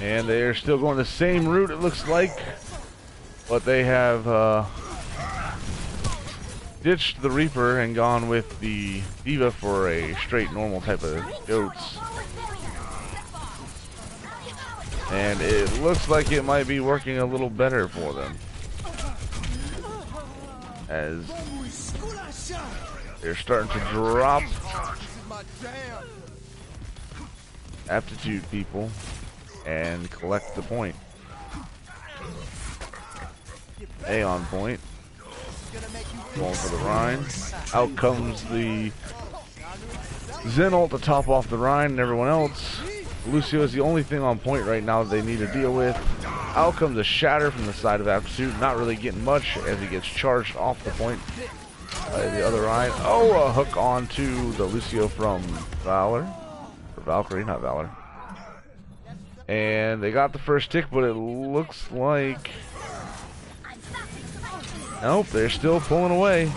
Speaker 1: And they are still going the same route, it looks like. But they have ditched the Reaper and gone with the Diva for a straight normal type of goats. And it looks like it might be working a little better for them, as they're starting to drop Aptitude people and collect the point. A on point. Going for the Rhine. Out comes the Zen ult to top off the Rhine and everyone else. Lucio is the only thing on point right now that they need to deal with. Out comes a shatter from the side of Aptitude. Not really getting much as he gets charged off the point by the other Rhine. Oh, a hook onto the Lucio from Valor. Or Valkyrie, not Valor. And they got the first tick, but it looks like... Nope, they're still pulling away.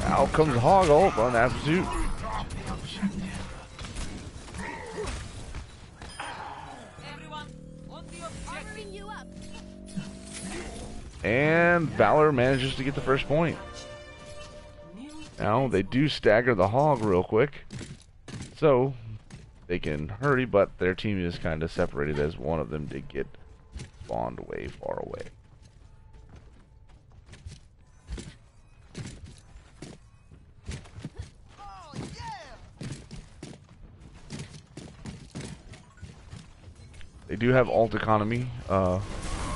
Speaker 1: Out comes Hog ult on Aptitude. And Valor manages to get the first point. Now, they do stagger the Hog real quick, so they can hurry, but their team is kind of separated as one of them did get spawned way far away. They do have ult economy,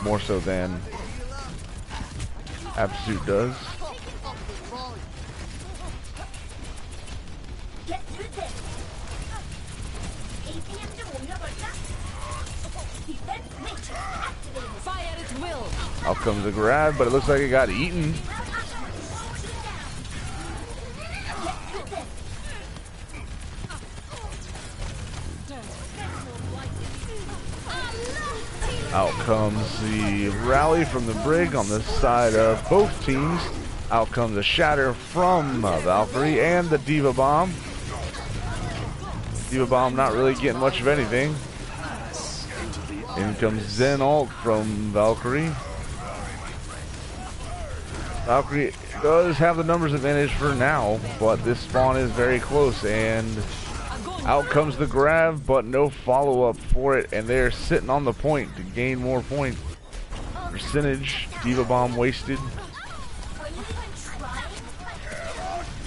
Speaker 1: more so than Aptitude does. Out comes the grab, but it looks like it got eaten. Out comes the rally from the Brig on the side of both teams. Out comes a shatter from Valkyrie and the Diva Bomb. Diva Bomb not really getting much of anything. In comes Zen ult from Valkyrie. Valkyrie does have the numbers advantage for now, but this spawn is very close, and out comes the grab, but no follow-up for it, and they're sitting on the point to gain more point percentage. Diva Bomb wasted.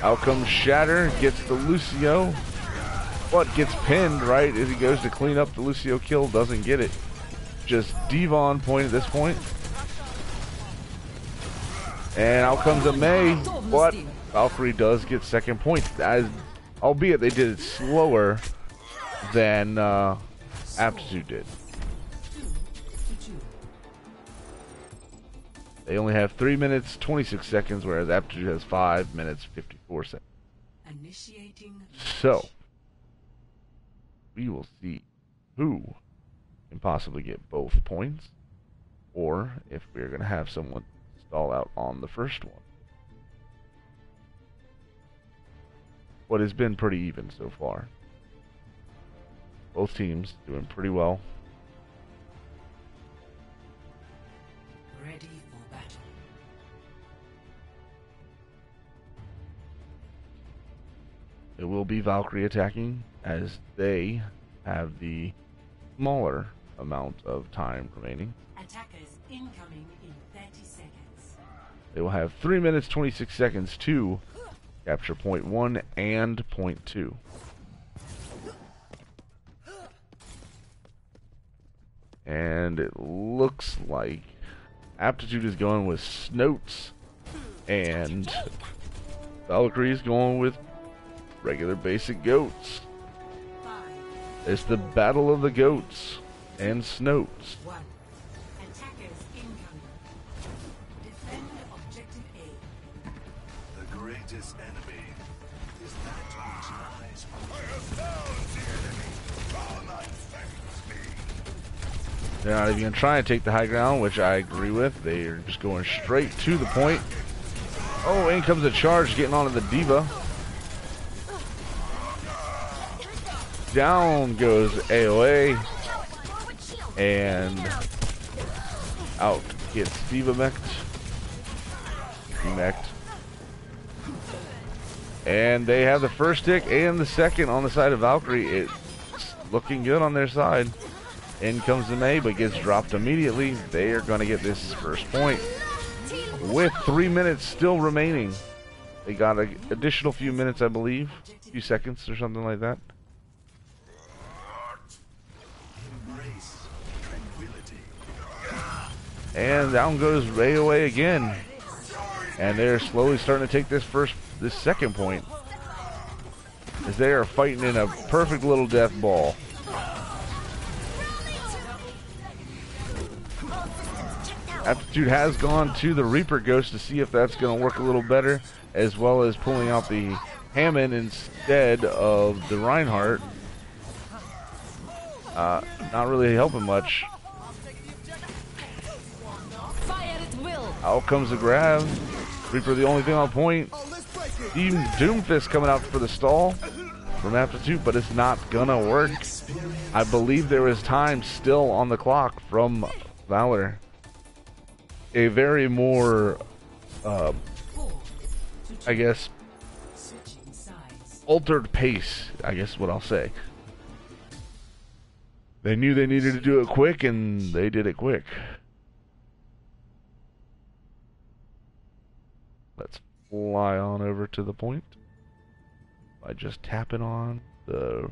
Speaker 1: Out comes Shatter, gets the Lucio, but gets pinned right as he goes to clean up the Lucio kill, doesn't get it. Just Diva on point at this point. And out comes a Mei, but Valkyrie does get second point, as albeit they did it slower than Aptitude did. They only have 3 minutes 26 seconds, whereas Aptitude has 5 minutes 54 seconds. So we will see who can possibly get both points, or if we're going to have someone stall out on the first one. What has been pretty even so far. Both teams doing pretty well.
Speaker 5: Ready for battle.
Speaker 1: It will be Valkyrie attacking, as they have the smaller amount of time remaining.
Speaker 5: Attackers incoming in 30 seconds.
Speaker 1: They will have 3 minutes 26 seconds to capture point 1 and point 2. And it looks like Aptitude is going with Snoats and Valkyrie is going with regular basic goats.
Speaker 5: 5,
Speaker 1: It's the battle of the goats and Snoats.
Speaker 5: 1. Attackers incoming. Defend objective A.
Speaker 7: The greatest enemy is that which lies. I have found the enemy. Come and face me.
Speaker 1: They're not even going to try and take the high ground, which I agree with. They are just going straight to the point. Oh, in comes a charge getting onto the Diva. Down goes AOA. And out gets Diva mech'd. Remech'd. And they have the first tick and the second on the side of Valkyrie. It's looking good on their side. In comes the May, but gets dropped immediately. They are going to get this first point with 3 minutes still remaining. They got an additional few minutes, I believe. A few seconds or something like that.
Speaker 7: Embrace tranquility.
Speaker 1: And down goes AOA again. And they're slowly starting to take this second point. As they are fighting in a perfect little death ball. Aptitude has gone to the Reaper Ghost to see if that's going to work a little better, as well as pulling out the Hammond instead of the Reinhardt. Not really helping much. Out comes the grab. Reaper the only thing on point. Even Doomfist coming out for the stall from Aptitude, but it's not gonna work. I believe there is time still on the clock from Valor. A very more, I guess, altered pace, I guess is what I'll say. They knew they needed to do it quick, and they did it quick. Let's fly on over to the point by just tapping on the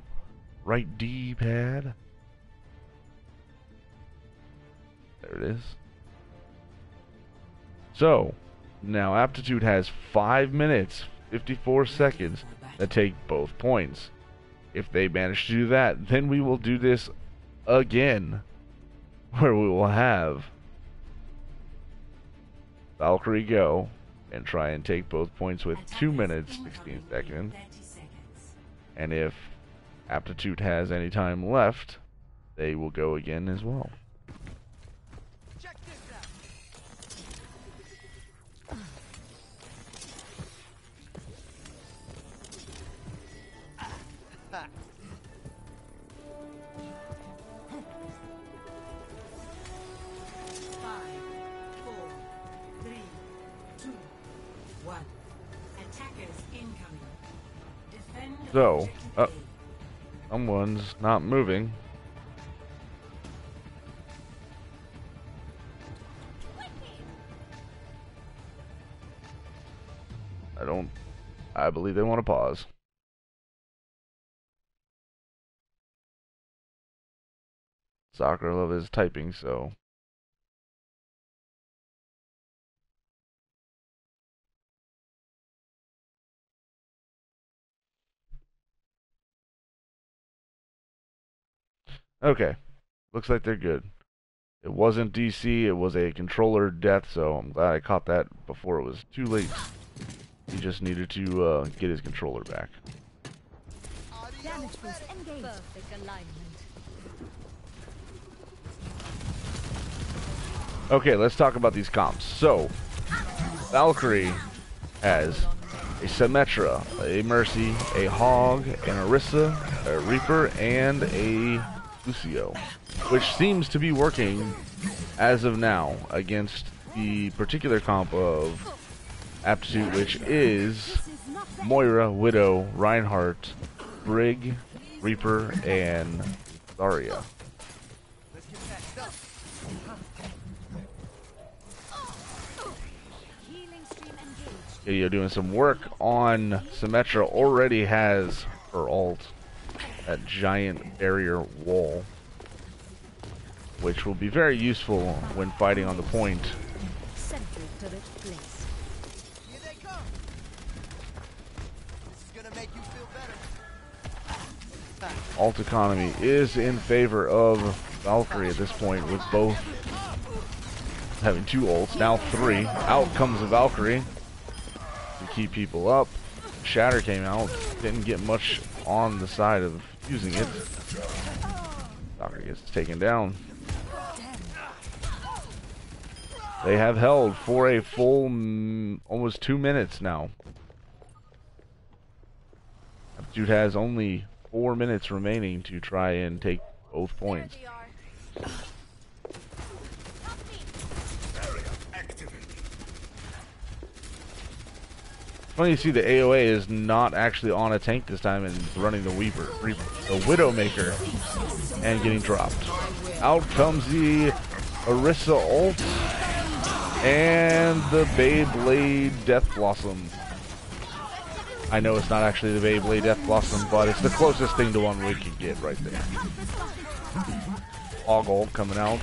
Speaker 1: right D-pad. There it is. So, now Aptitude has 5 minutes, 54 seconds to take both points. If they manage to do that, then we will do this again, where we will have Valkyrie go and try and take both points with 2 minutes, 16 seconds. And if Aptitude has any time left, they will go again as well. So, someone's not moving. I believe they want to pause. Soccer Love is typing, so. Okay, looks like they're good. It wasn't DC, it was a controller death, so I'm glad I caught that before it was too late. He just needed to get his controller back.
Speaker 3: Damage boost engaged. Perfect alignment.
Speaker 1: Okay, let's talk about these comps. So, Valkyrie has a Symmetra, a Mercy, a Hog, an Orisa, a Reaper, and a Lucio, which seems to be working as of now against the particular comp of Aptitude, which is Moira, Widow, Reinhardt, Brig, Reaper, and Zarya. Video doing some work on Symmetra, already has her ult, that giant barrier wall, which will be very useful when fighting on the point. Ult economy is in favor of Valkyrie at this point, with both having 2 ults, now 3. Out comes the Valkyrie to keep people up. Shatter came out, didn't get much on the side of using it. Valkyrie gets taken down. They have held for a full almost 2 minutes now. Aptitude has only 4 minutes remaining to try and take both points. Funny to see the AOA is not actually on a tank this time and running the the Widowmaker, and getting dropped. Out comes the Orisa ult and the Beyblade Death Blossom. I know it's not actually the Beyblade Death Blossom, but it's the closest thing to one we can get right there. Hog ult coming out.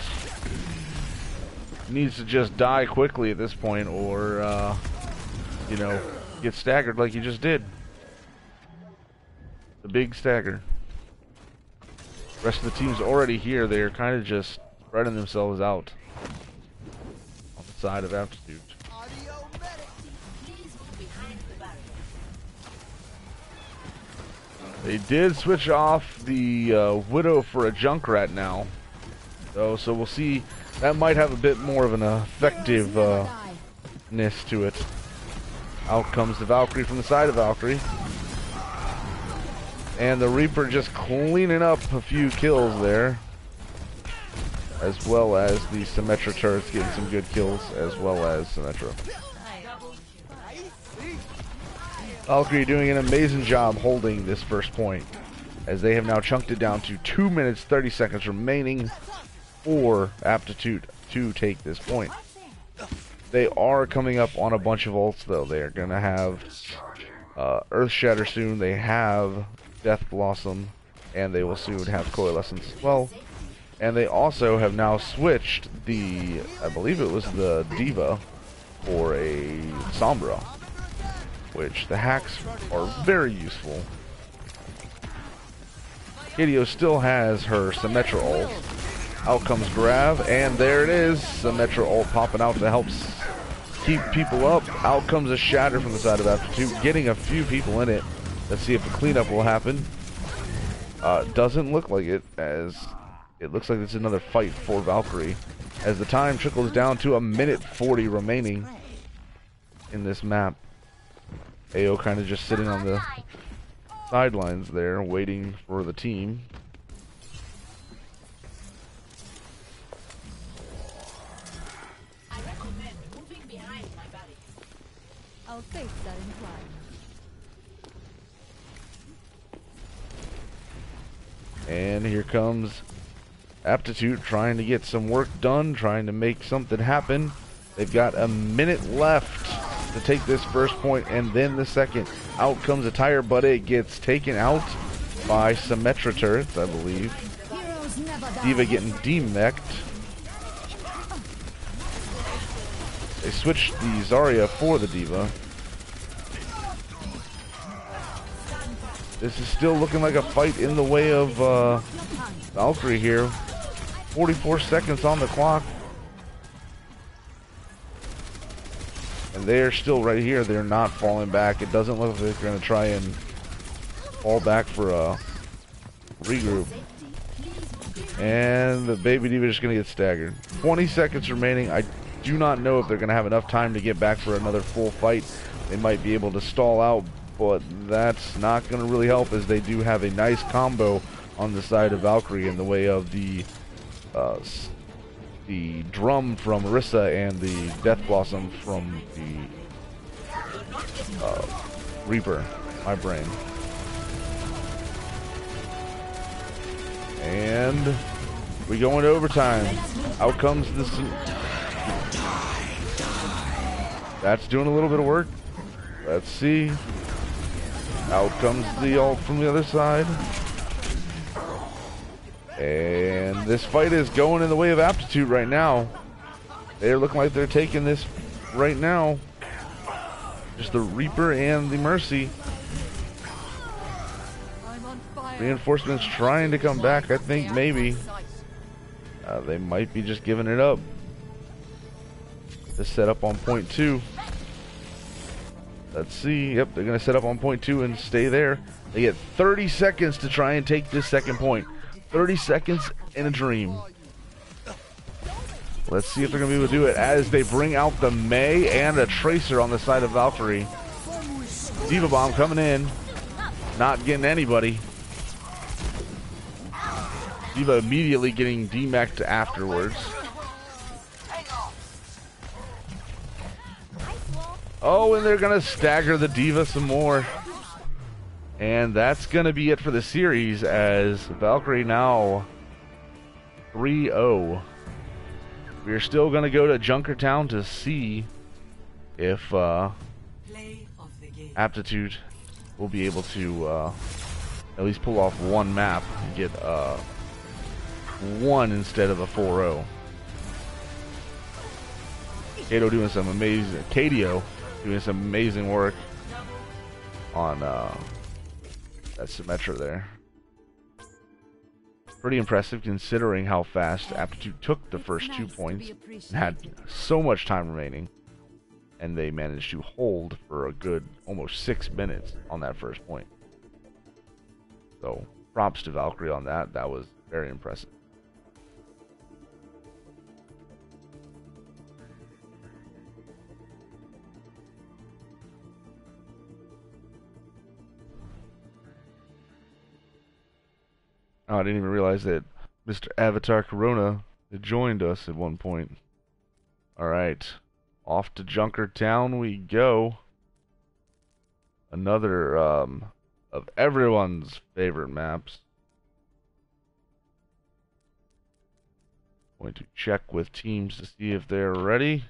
Speaker 1: Needs to just die quickly at this point, or you know, get staggered like you just did. The big stagger. Rest of the team's already here. They're kind of just spreading themselves out on the side of Aptitude. They did switch off the Widow for a Junkrat now, though, so we'll see. That might have a bit more of an effectiveness to it. Out comes the Valkyrie from the side of Valkyrie. And the Reaper just cleaning up a few kills there. As well as the Symmetra turrets getting some good kills, as well as Symmetra. Valkyrie doing an amazing job holding this first point, as they have now chunked it down to 2 minutes 30 seconds remaining for Aptitude to take this point. They are coming up on a bunch of ults though. They are going to have Earth Shatter soon, they have Death Blossom, and they will soon have Coalescence as well. And they also have now switched the, I believe it was the Diva, for a Sombra, which the hacks are very useful. Hideo still has her Symmetra ult. Out comes Grav, and there it is. Symmetra ult popping out to help keep people up. Out comes a Shatter from the side of Aptitude, getting a few people in it. Let's see if the cleanup will happen. Doesn't look like it, as it looks like it's another fight for Valkyrie, as the time trickles down to 1:40 remaining in this map. AO kind of just sitting on the sidelines there, waiting for the team.
Speaker 4: I'll face that implied.
Speaker 1: And here comes Aptitude trying to get some work done, trying to make something happen. They've got a minute left to take this first point, and then the second. Out comes a tire, but it gets taken out by Symmetra turrets, I believe. Diva getting demech'd. They switched the Zarya for the Diva. This is still looking like a fight in the way of Valkyrie here. 44 seconds on the clock. And they're still right here. They're not falling back. It doesn't look like they're going to try and fall back for a regroup. And the Baby Diva is just going to get staggered. 20 seconds remaining. I do not know if they're going to have enough time to get back for another full fight. They might be able to stall out, but that's not going to really help, as they do have a nice combo on the side of Valkyrie in the way of the drum from Orisa and the Death Blossom from the Reaper. My brain. And we go into overtime. Out comes this. That's doing a little bit of work. Let's see. Out comes the ult from the other side. And this fight is going in the way of Aptitude right now. They're looking like they're taking this right now. Just the Reaper and the Mercy. Reinforcements trying to come back, I think, maybe. They might be just giving it up. To set up on point 2. Let's see. Yep, they're going to set up on point 2 and stay there. They get 30 seconds to try and take this second point. 30 seconds in a dream. Let's see if they're going to be able to do it as they bring out the Mei and a Tracer on the side of Valkyrie. Diva Bomb coming in. Not getting anybody. Diva immediately getting demeched afterwards. Oh, and they're going to stagger the Diva some more. And that's going to be it for the series, as Valkyrie now 3-0. We're still going to go to Junkertown to see if Aptitude will be able to at least pull off one map and get 1 instead of a 4-0. KDO doing some amazing work on that Symmetra there. Pretty impressive considering how fast Aptitude took the first 2 points and had so much time remaining, and they managed to hold for a good almost 6 minutes on that first point. So props to Valkyrie on that. That was very impressive. Oh, I didn't even realize that Mr. Avatar Corona had joined us at one point. Alright. Off to Junkertown we go. Another of everyone's favorite maps. Going to check with teams to see if they're ready.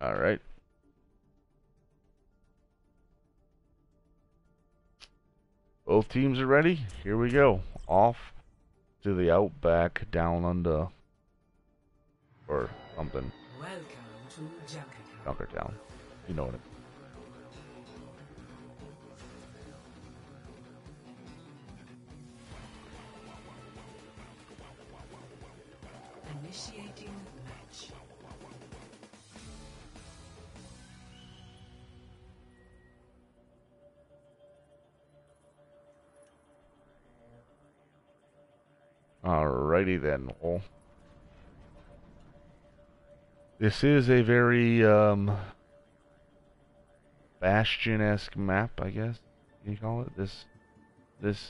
Speaker 1: All right. Both teams are ready. Here we go. Off to the outback, down under, or something.
Speaker 5: Welcome to
Speaker 1: Junkertown. You know what it is.
Speaker 5: Initiating match.
Speaker 1: Alrighty then. Well, this is a very Bastion-esque map, I guess you call it. This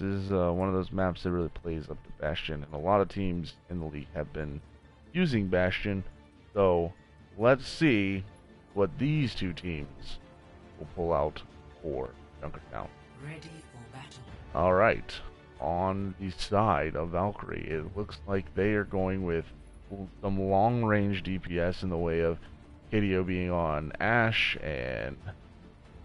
Speaker 1: is one of those maps that really plays up to Bastion, and a lot of teams in the league have been using Bastion. So let's see what these two teams will pull out for Junkertown.
Speaker 5: Ready for battle.
Speaker 1: All right. On the side of Valkyrie, it looks like they are going with some long-range DPS in the way of KDO being on Ashe, and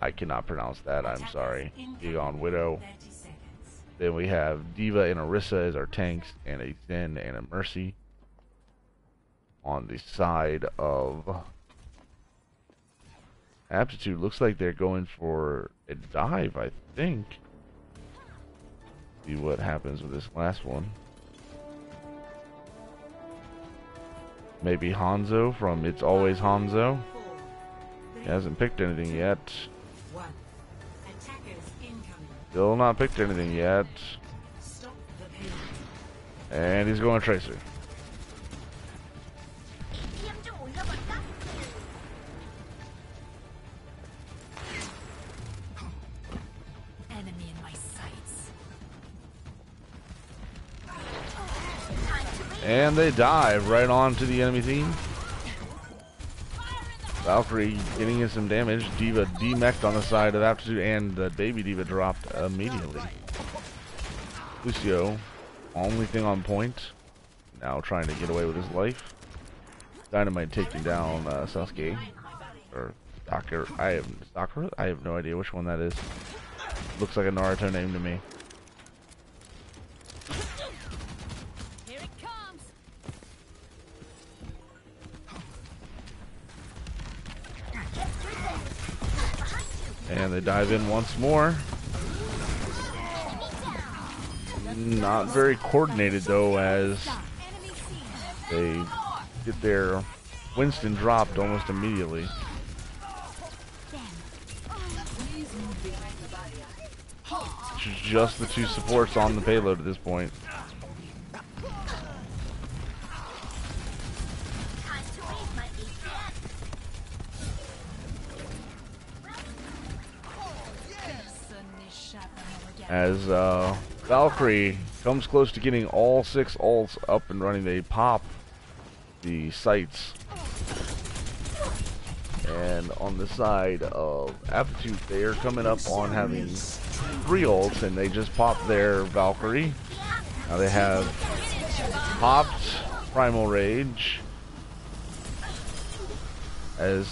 Speaker 1: I cannot pronounce that, I'm sorry, being on Widow.
Speaker 5: 30 seconds.
Speaker 1: Then we have Diva and Orisa as our tanks, and a Zen and a Mercy. on the side of Aptitude. Looks like they're going for a dive, I think. See what happens with this last one. Maybe Hanzo from It's Always Hanzo. He hasn't picked anything yet. Still not picked anything yet. And he's going Tracer.
Speaker 5: Enemy in my sights.
Speaker 1: And they dive right onto the enemy team. Valkyrie getting in some damage. Diva demeched on the side of Aptitude, and the baby Diva dropped immediately. Lucio, only thing on point. Now trying to get away with his life. Dynamite taking down Sasuke. Or Sakura. I have no idea which one that is. Looks like a Naruto name to me.
Speaker 5: Here it comes.
Speaker 1: And they dive in once more. Not very coordinated though, as they get their Winston dropped almost immediately. Just the two supports on the payload at this point. As Valkyrie comes close to getting all 6 ults up and running, they pop the sights. And on the side of Aptitude, they are coming up on having 3 ults, and they just popped their Valkyrie. Now they have popped Primal Rage as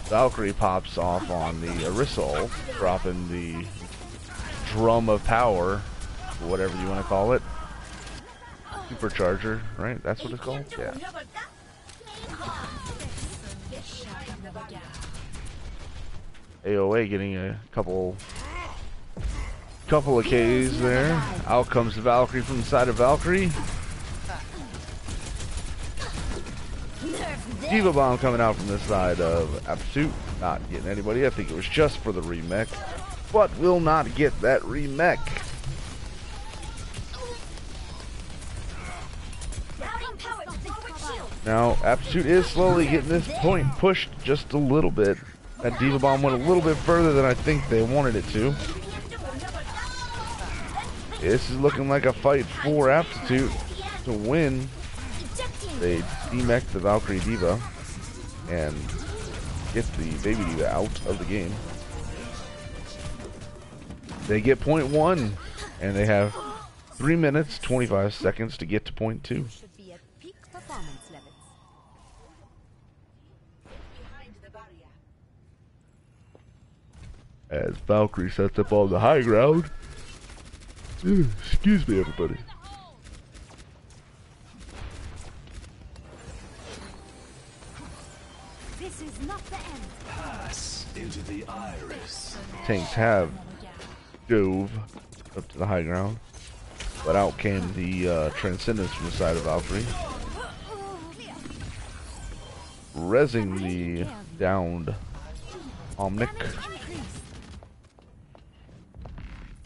Speaker 1: Valkyrie pops off on the Orisa ult, dropping the Drum of Power, whatever you want to call it. Supercharger, right? That's what it's called? Yeah. AOA getting a couple of Ks there. Out comes the Valkyrie from the side of Valkyrie. Diva Bomb coming out from the side of Aptitude. Not getting anybody. I think it was just for the remech. But will not get that remech. Now, Aptitude is slowly getting this point pushed just a little bit. That Diva Bomb went a little bit further than I think they wanted it to. This is looking like a fight for Aptitude to win. They demech the Valkyrie Diva and get the baby Diva out of the game. They get point 1, and they have 3 minutes, 25 seconds to get to point 2.
Speaker 4: Should be at peak performance levels.
Speaker 1: As Valkyrie sets up on the high ground. Excuse me, everybody.
Speaker 4: This is not the end.
Speaker 7: Pass into the iris.
Speaker 1: Tanks have dove up to the high ground, but out came the Transcendence from the side of Valkyrie, rezzing the downed Omnic.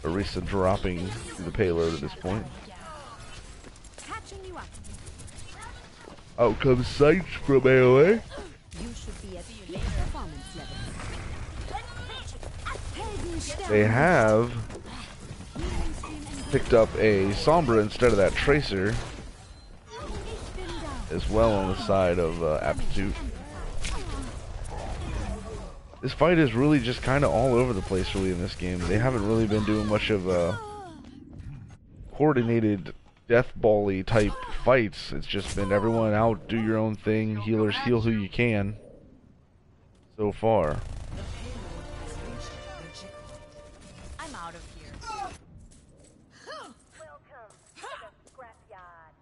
Speaker 1: Orisa dropping the payload at this point. Out comes Sights from AOA.
Speaker 4: You should be at peak performance levels.
Speaker 1: They have picked up a Sombra instead of that Tracer as well on the side of Aptitude. This fight is really just kind of all over the place really in this game. They haven't really been doing much of a coordinated death ball-y type fights. It's just been everyone out, do your own thing, healers heal who you can so far.
Speaker 5: I'm out of here.
Speaker 3: Welcome to the scrapyard.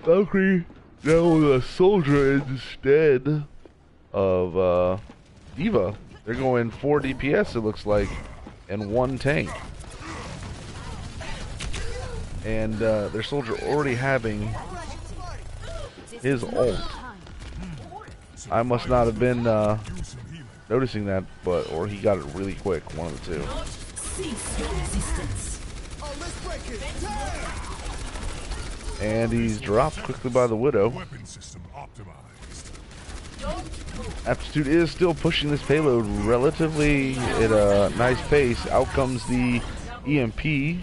Speaker 1: Valkyrie now with a soldier instead of Diva. They're going 4 DPS, it looks like, and 1 tank. And their soldier already having his ult. I must not have been noticing that, or he got it really quick, one of the two. And he's dropped quickly by the Widow. Aptitude is still pushing this payload relatively at a nice pace. Out comes the EMP.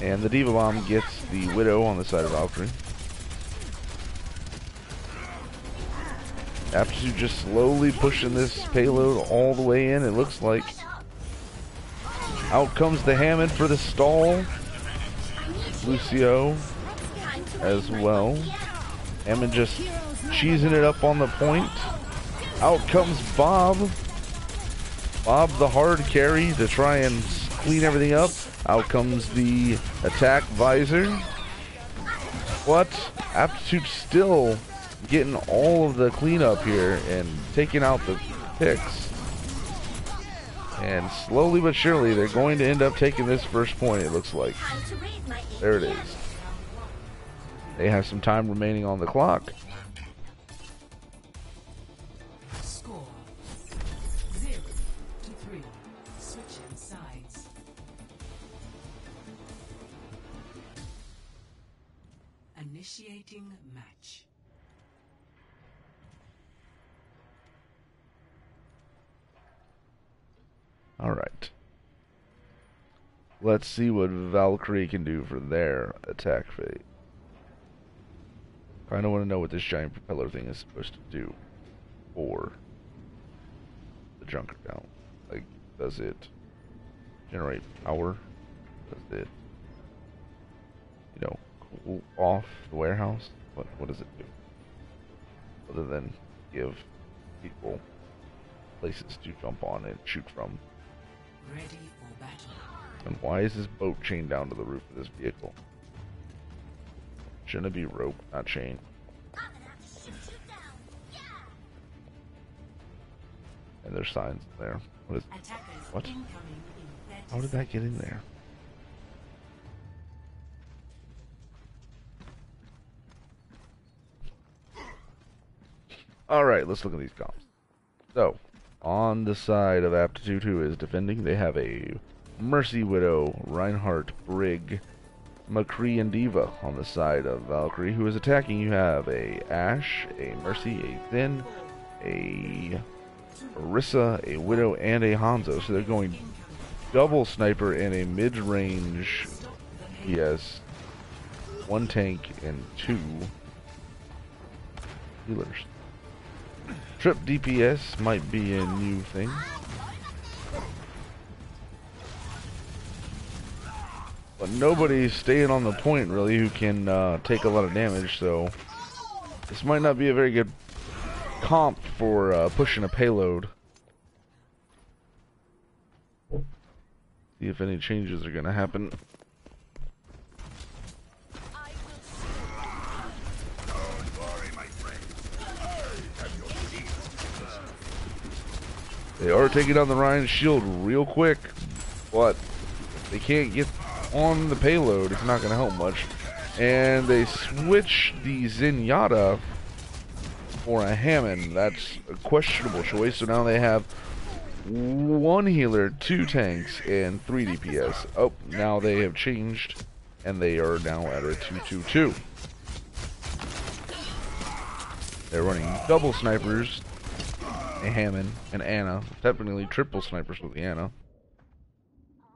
Speaker 1: And the Diva Bomb gets the Widow on the side of Valkyrie. Aptitude just slowly pushing this payload all the way in, it looks like. Out comes the Hammond for the stall. Lucio as well. Hammond just cheesing it up on the point. Out comes Bob. Bob the hard carry to try and clean everything up. Out comes the attack visor. What? Aptitude still getting all of the cleanup here and taking out the picks. And slowly but surely they're going to end up taking this first point, it looks like. There it is. They have some time remaining on the clock.
Speaker 5: Score 0-3. Switching sides. Initiating match.
Speaker 1: Alright. Let's see what Valkyrie can do for their attack phase. I don't want to know what this giant propeller thing is supposed to do for the Junker down. Like, does it generate power? Does it, you know, cool off the warehouse? What does it do? Other than give people places to jump on and shoot from.
Speaker 5: Ready for battle.
Speaker 1: And why is this boat chained down to the roof of this vehicle? Shouldn't it be rope, not chain? And there's signs there. What? How did that get in there? Alright, let's look at these comps. So, on the side of Aptitude, who is defending, they have a Mercy Widow, Reinhardt, Brig, McCree, and Diva. On the side of Valkyrie, who is attacking, you have a Ashe, a Mercy, a Finn, a Orisa, a Widow, and a Hanzo. So they're going double sniper and a mid-range PS, 1 tank, and 2 healers. Trip DPS might be a new thing. But nobody's staying on the point, really, who can take a lot of damage, so this might not be a very good comp for pushing a payload. See if any changes are going to happen. They are taking down the Ryan shield real quick, but they can't get on the payload. It's not going to help much. And they switch the Zenyatta for a Hammond. That's a questionable choice. So now they have 1 healer, 2 tanks, and 3 DPS. Oh, now they have changed, and they are now at a 2-2-2. They're running double snipers, a Hammond, and Anna. Technically triple snipers with the Anna.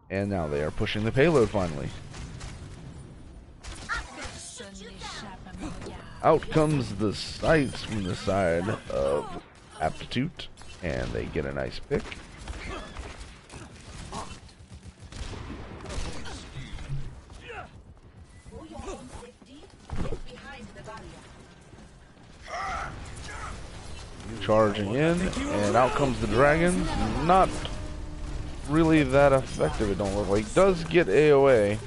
Speaker 1: And now they are pushing the payload finally. Out comes the sights from the side of Aptitude, and they get a nice pick. Charging in, and out comes the dragon. Not really that effective, it don't look like. Does get AOA,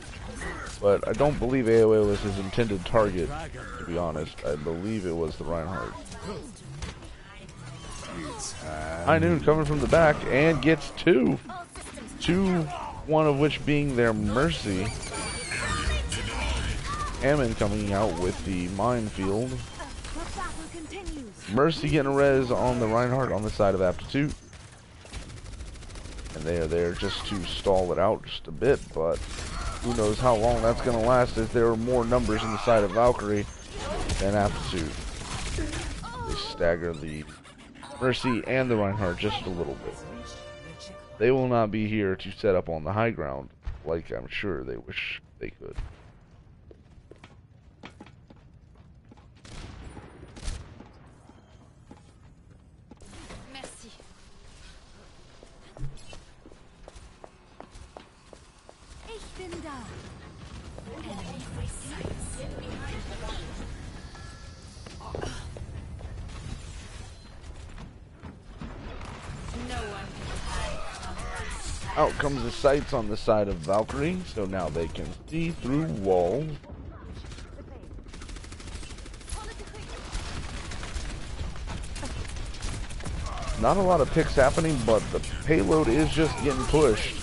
Speaker 1: But I don't believe AoE was his intended target, to be honest. I believe it was the Reinhardt. High Noon coming from the back and gets two. One of which being their Mercy. Hammond coming out with the minefield. Mercy getting a res on the Reinhardt on the side of Aptitude. And they are there just to stall it out just a bit, but who knows how long that's going to last, as there are more numbers in the side of Valkyrie than Aptitude. They stagger the Mercy and the Reinhardt just a little bit. They will not be here to set up on the high ground like I'm sure they wish they could.
Speaker 3: Merci. Ich bin da. Enemy sights. Get behind the line. No one can hide from us.
Speaker 1: Out comes the sights on the side of Valkyrie, so now they can see through walls. Not a lot of picks happening, but the payload is just getting pushed.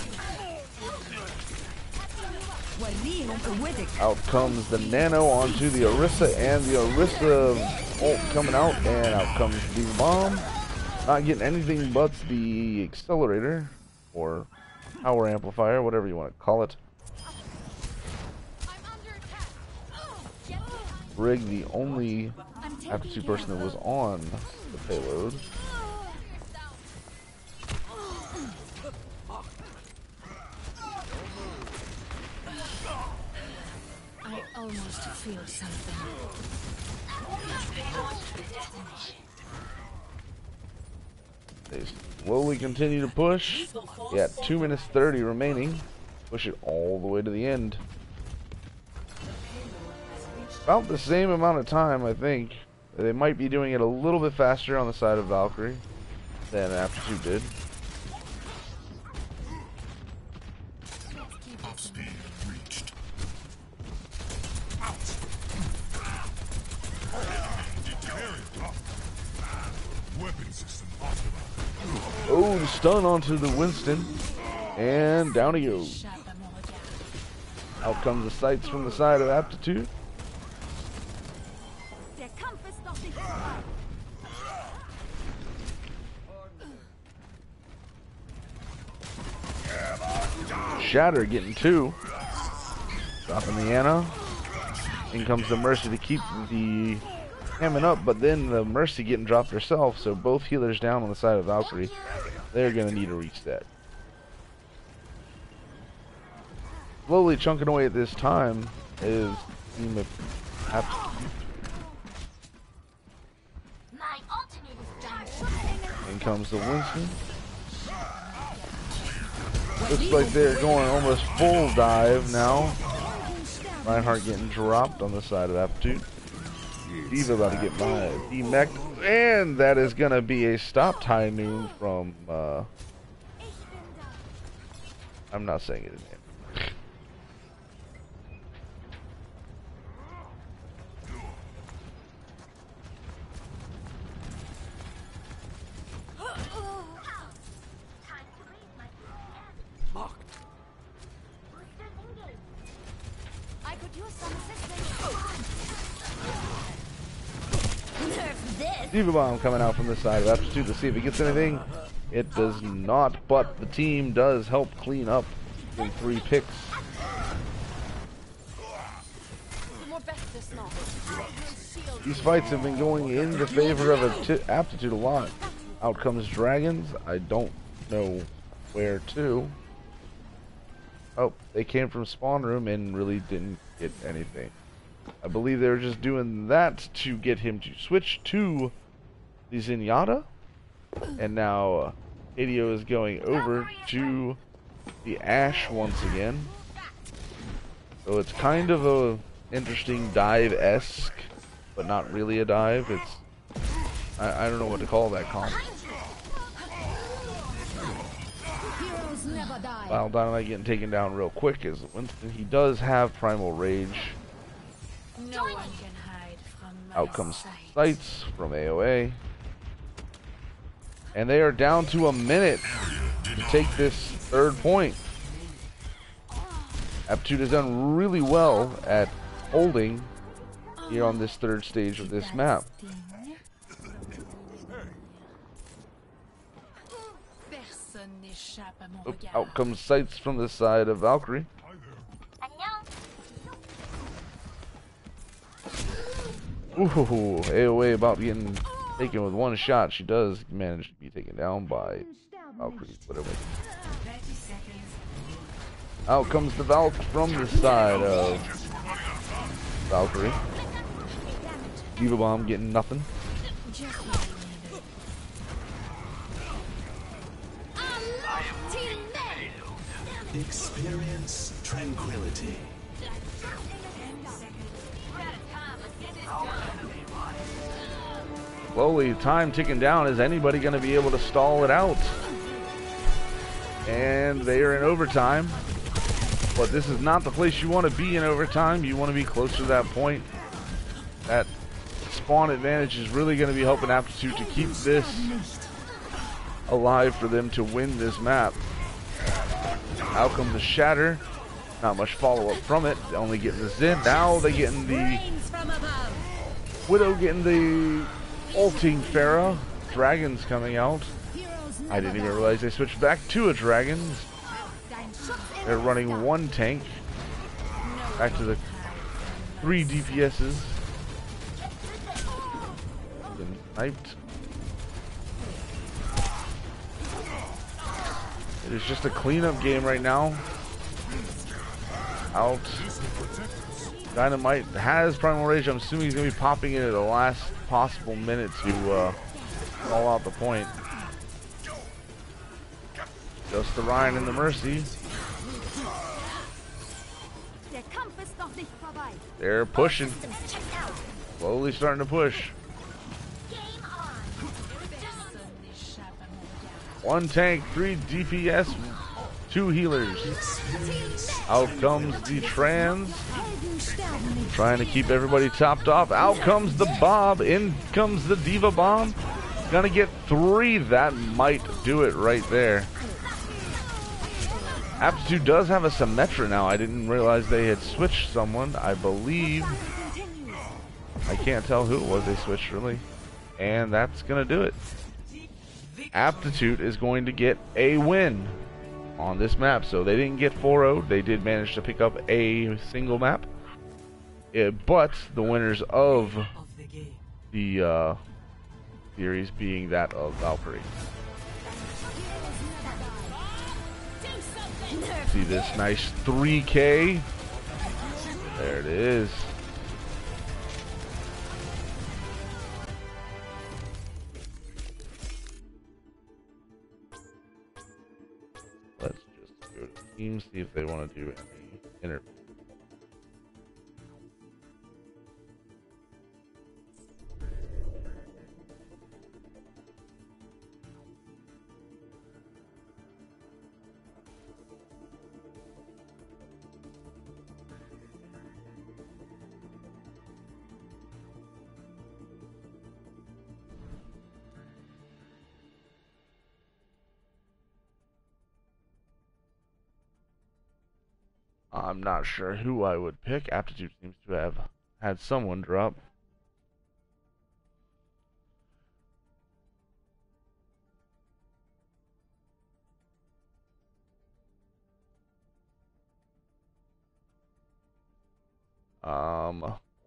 Speaker 1: Out comes the Nano onto the Orisa, and the Orisa ult coming out, and out comes the bomb. Not getting anything but the accelerator, or power amplifier, whatever you want to call it. Rig, the only Aptitude person that was on the payload.
Speaker 3: I almost feel something.
Speaker 1: They slowly continue to push. Yeah, 2 minutes 30 remaining. Push it all the way to the end. About the same amount of time, I think. They might be doing it a little bit faster on the side of Valkyrie than Aptitude did.
Speaker 7: Speed reached. Weapon system optimized.
Speaker 1: Oh, the stun onto the Winston. And down he goes. Out comes the sights from the side of Aptitude. Shatter getting two. Dropping the Ana. In comes the Mercy to keep the Hammond up, but then the Mercy getting dropped herself, so both healers down on the side of Valkyrie. They're going to need a reset. Slowly chunking away at this time is Team of Aptitude.
Speaker 3: My ultimate is done.
Speaker 1: In comes the Winston. Looks like they're going almost full dive now. Reinhardt getting dropped on the side of Aptitude. Diva about to get by D-mech, and that is going to be a stopped High Noon from, I'm not saying it again.
Speaker 3: I could use some assistance.
Speaker 1: Diva Bomb coming out from the side of Aptitude to see if it gets anything. It does not, but the team does help clean up in 3 picks. These fights have been going in the favor of Aptitude a lot. Out comes Dragons. I don't know where to. Oh, they came from spawn room and really didn't get anything. I believe they were just doing that to get him to switch to the Zenyatta. And now Hideo is going over to the Ashe once again. So it's kind of a interesting dive-esque, but not really a dive. It's I don't know what to call that comp. While Dynamite getting taken down real quick is Winston. He does have Primal Rage.
Speaker 3: No one can hide from my
Speaker 1: Out comes
Speaker 3: sight.
Speaker 1: Sights from AOA. And they are down to a minute to take this third point. Aptitude has done really well at holding here on this third stage of this map.
Speaker 3: Personne n'échappe à mon
Speaker 1: Oop,
Speaker 3: regard.
Speaker 1: out comes Sights from the side of Valkyrie. Ooh, AOA about getting taken with one shot. She does manage to be taken down by Valkyrie, whatever.
Speaker 5: 30 seconds.
Speaker 1: Out comes the Valk from the side of Valkyrie. Diva Bomb getting nothing.
Speaker 3: Just what I needed.
Speaker 7: Experience tranquility.
Speaker 5: 10 seconds.
Speaker 1: Slowly, time ticking down. Is anybody going to be able to stall it out? And they are in overtime. But this is not the place you want to be in overtime. You want to be closer to that point. That spawn advantage is really going to be helping Aptitude to keep this alive for them to win this map. Out comes the Shatter. Not much follow-up from it. Only getting the Zen. Now they getting the
Speaker 3: Rains from above.
Speaker 1: Widow getting the ulting Pharah. Dragons coming out.
Speaker 3: Heroes
Speaker 1: I didn't even
Speaker 3: never
Speaker 1: realize they switched back to a dragon.
Speaker 3: die.
Speaker 1: They're running one tank. Back to the 3 DPSs. Been sniped. It is just a cleanup game right now. Out. Dynamite has Primal Rage. I'm assuming he's going to be popping in at the last possible minute to call out the point. Just the Ryan and the Mercy.
Speaker 3: Der Kampf ist noch nicht vorbei.
Speaker 1: They're pushing. Slowly starting to push. One tank, 3 DPS, 2 healers. Out comes the Trans. Trying to keep everybody topped off. Out comes the Bob. In comes the Diva Bomb. Gonna get 3. That might do it right there. Aptitude does have a Symmetra now. I didn't realize they had switched someone. I believe. I can't tell who it was they switched really. And that's gonna do it. Aptitude is going to get a win on this map. So they didn't get 4-0. They did manage to pick up a single map. But the winners of
Speaker 5: the game.
Speaker 1: the series being that of Valkyrie. See this nice 3K. There it is. Let's just go to team, see if they want to do any interview. I'm not sure who I would pick. Aptitude seems to have had someone drop.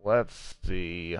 Speaker 1: Let's see.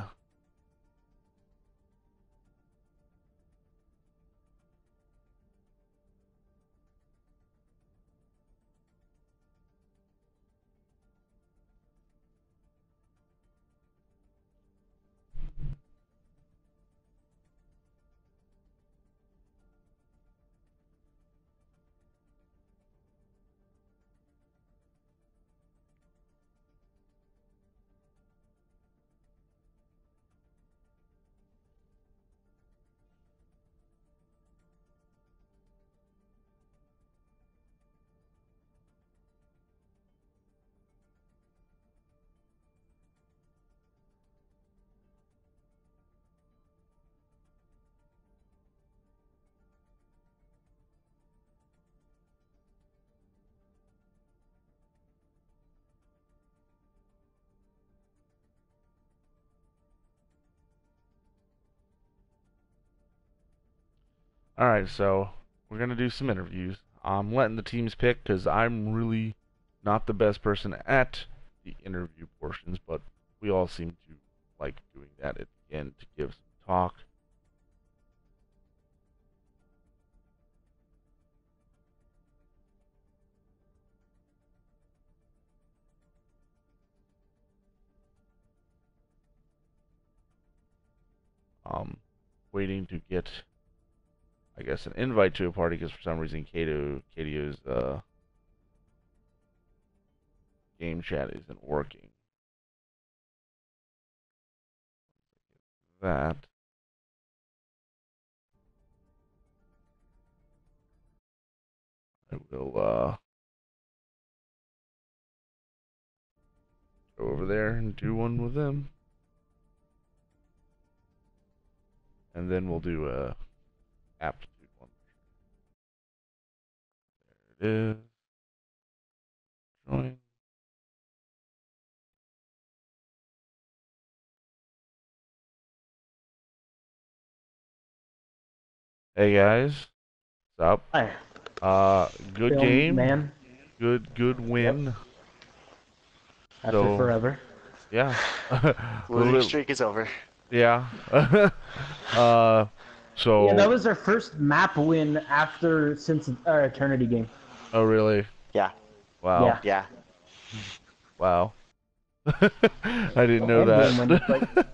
Speaker 1: Alright, so we're going to do some interviews. I'm letting the teams pick because I'm really not the best person at the interview portions, but we all seem to like doing that at the end to give some talk. Waiting to get, I guess, an invite to a party because for some reason Katio's game chat isn't working. That. I will go over there and do one with them. And then we'll do a aptitude one. There it is. Join. Hey guys, what's up?
Speaker 8: Hi.
Speaker 1: Good
Speaker 8: Film
Speaker 1: game.
Speaker 8: man.
Speaker 1: Good win.
Speaker 8: Yep. After
Speaker 1: So,
Speaker 8: forever.
Speaker 1: Yeah.
Speaker 9: Losing streak is over.
Speaker 1: Yeah. So.
Speaker 8: Yeah, that was our first map win since our Eternity game.
Speaker 1: Oh really?
Speaker 9: Yeah.
Speaker 1: Wow.
Speaker 9: Yeah.
Speaker 1: Wow. I didn't know that.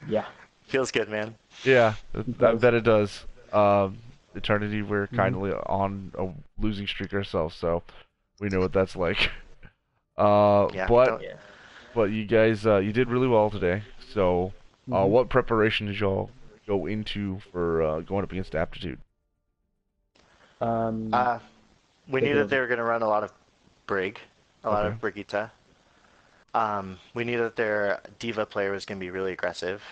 Speaker 8: Yeah.
Speaker 9: Feels good, man.
Speaker 1: Yeah, I bet it does. Eternity, we're kindly on a losing streak ourselves, so we know what that's like. But you guys, you did really well today. So, what preparation did y'all go into for going up against Aptitude?
Speaker 9: We knew that they were going to run a lot of Brig, a lot of Brigitte. We knew that their Diva player was going to be really aggressive.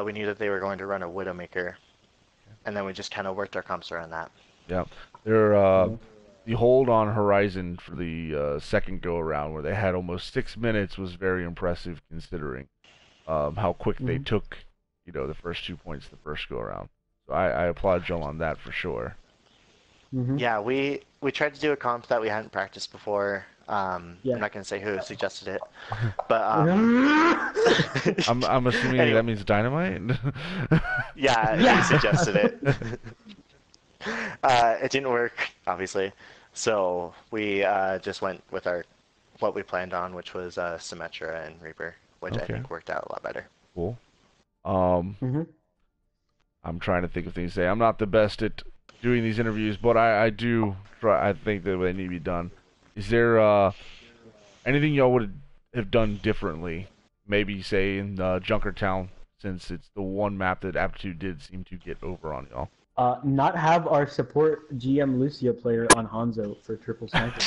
Speaker 9: We knew that they were going to run a Widowmaker, and then we just kind of worked our comps around that.
Speaker 1: Yeah, the hold on Horizon for the second go around, where they had almost 6 minutes, was very impressive considering how quick they took, the first 2 points the first go around. So I applaud Joel on that for sure.
Speaker 9: Yeah, we tried to do a comp that we hadn't practiced before. I'm not going to say who suggested it, but
Speaker 1: I'm assuming anyway. That means Dynamite.
Speaker 9: Yeah, he suggested it. It didn't work, obviously, so we just went with what we planned on, which was Symmetra and Reaper, which I think worked out a lot better.
Speaker 1: Cool. I'm trying to think of things to say. I'm not the best at doing these interviews, but I do try. I think that they need to be done. Is there anything y'all would have done differently? Maybe say in Junkertown, since it's the one map that Aptitude did seem to get over on y'all.
Speaker 8: Not have our support GM Lucia player on Hanzo for triple sniper.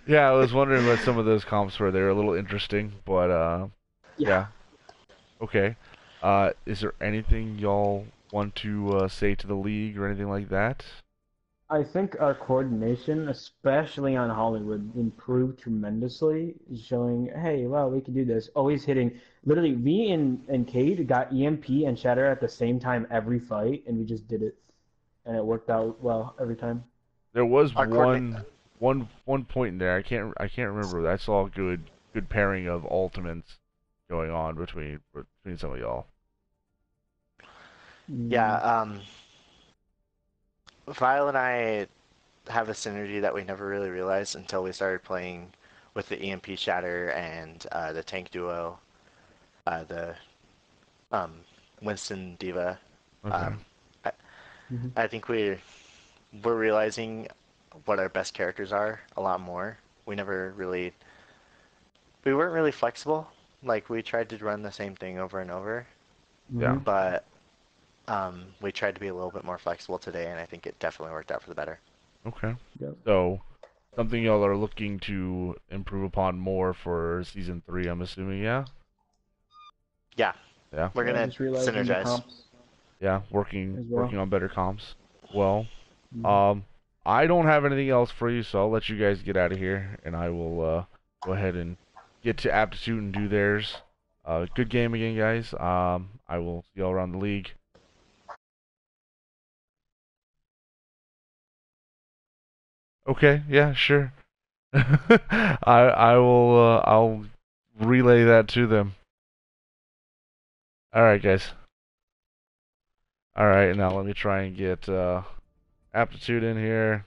Speaker 1: Yeah, I was wondering what some of those comps were. They were a little interesting, but yeah. Okay. Is there anything y'all want to say to the league or anything like that?
Speaker 8: I think our coordination, especially on Hollywood, improved tremendously, showing, hey, wow, we can do this. Always hitting. Literally, me and Cade got EMP and Shatter at the same time every fight, and we just did it. And it worked out well every time. There
Speaker 1: was one point in there. I can't remember. I saw a good pairing of ultimates going on between some of y'all.
Speaker 9: Yeah, Vile and I have a synergy that we never really realized until we started playing with the EMP Shatter and the tank duo, the Winston Diva.
Speaker 1: Okay.
Speaker 9: I think we're realizing what our best characters are a lot more. We weren't really flexible. Like, we tried to run the same thing over and over.
Speaker 1: Yeah.
Speaker 9: But we tried to be a little bit more flexible today, and I think it definitely worked out for the better.
Speaker 1: Okay. Yep. So, something y'all are looking to improve upon more for Season 3, I'm assuming, yeah?
Speaker 9: Yeah.
Speaker 1: Yeah.
Speaker 9: We're going to synergize.
Speaker 1: Yeah, working on better comps. Well, I don't have anything else for you, so I'll let you guys get out of here, and I will go ahead and get to Aptitude and do theirs. Good game again, guys. I will see y'all around the league. Okay, yeah, sure. I will I'll relay that to them. All right, guys. All right, now let me try and get Aptitude in here.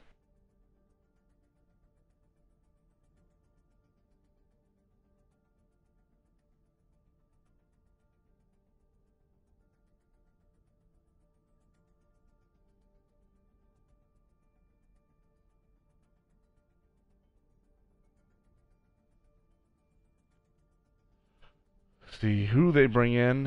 Speaker 1: See who they bring in.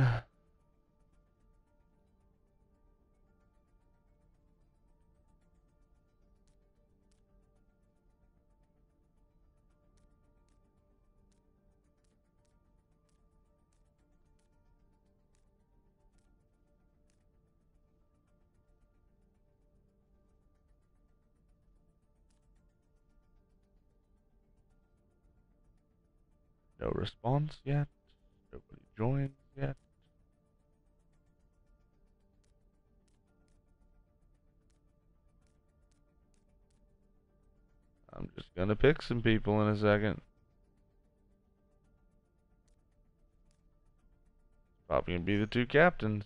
Speaker 1: No response yet. Nobody joins yet. I'm just gonna pick some people in a second. Probably gonna be the two captains.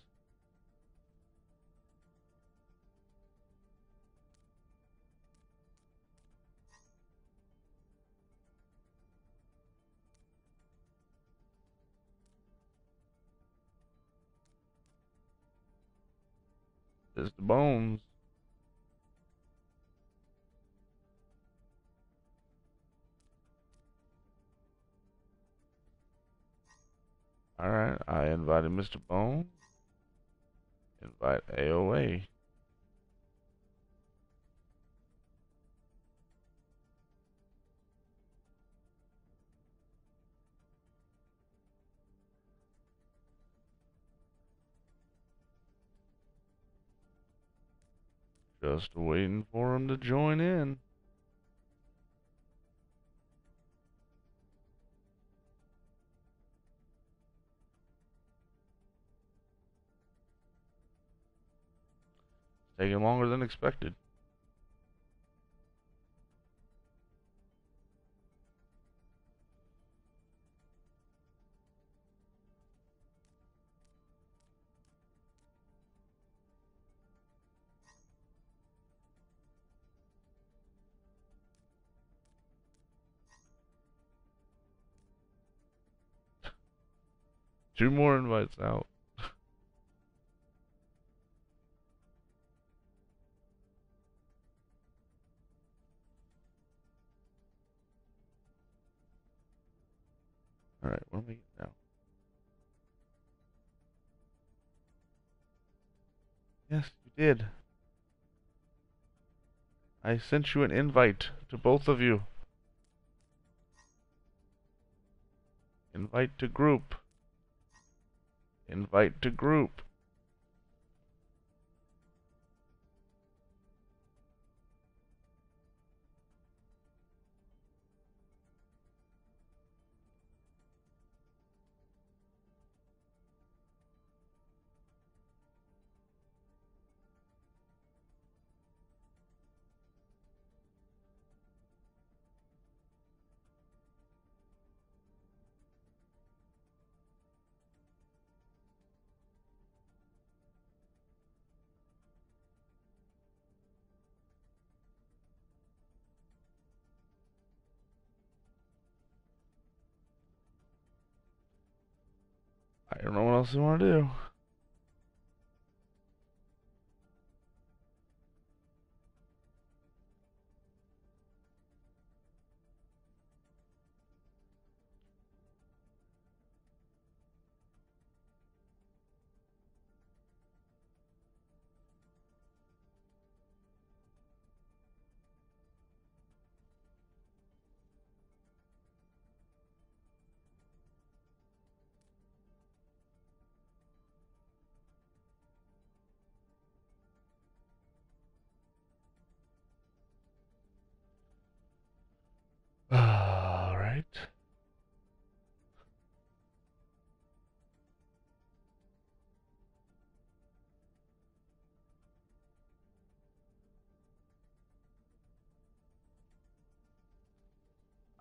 Speaker 1: There's the bones. Alright, I invited Mr. Bone. Invite AOA. Just waiting for him to join in. Taking longer than expected. Two more invites out. Alright, what do we get now? Yes, you did. I sent you an invite to both of you. Invite to group. Invite to group. I don't know what else you want to do.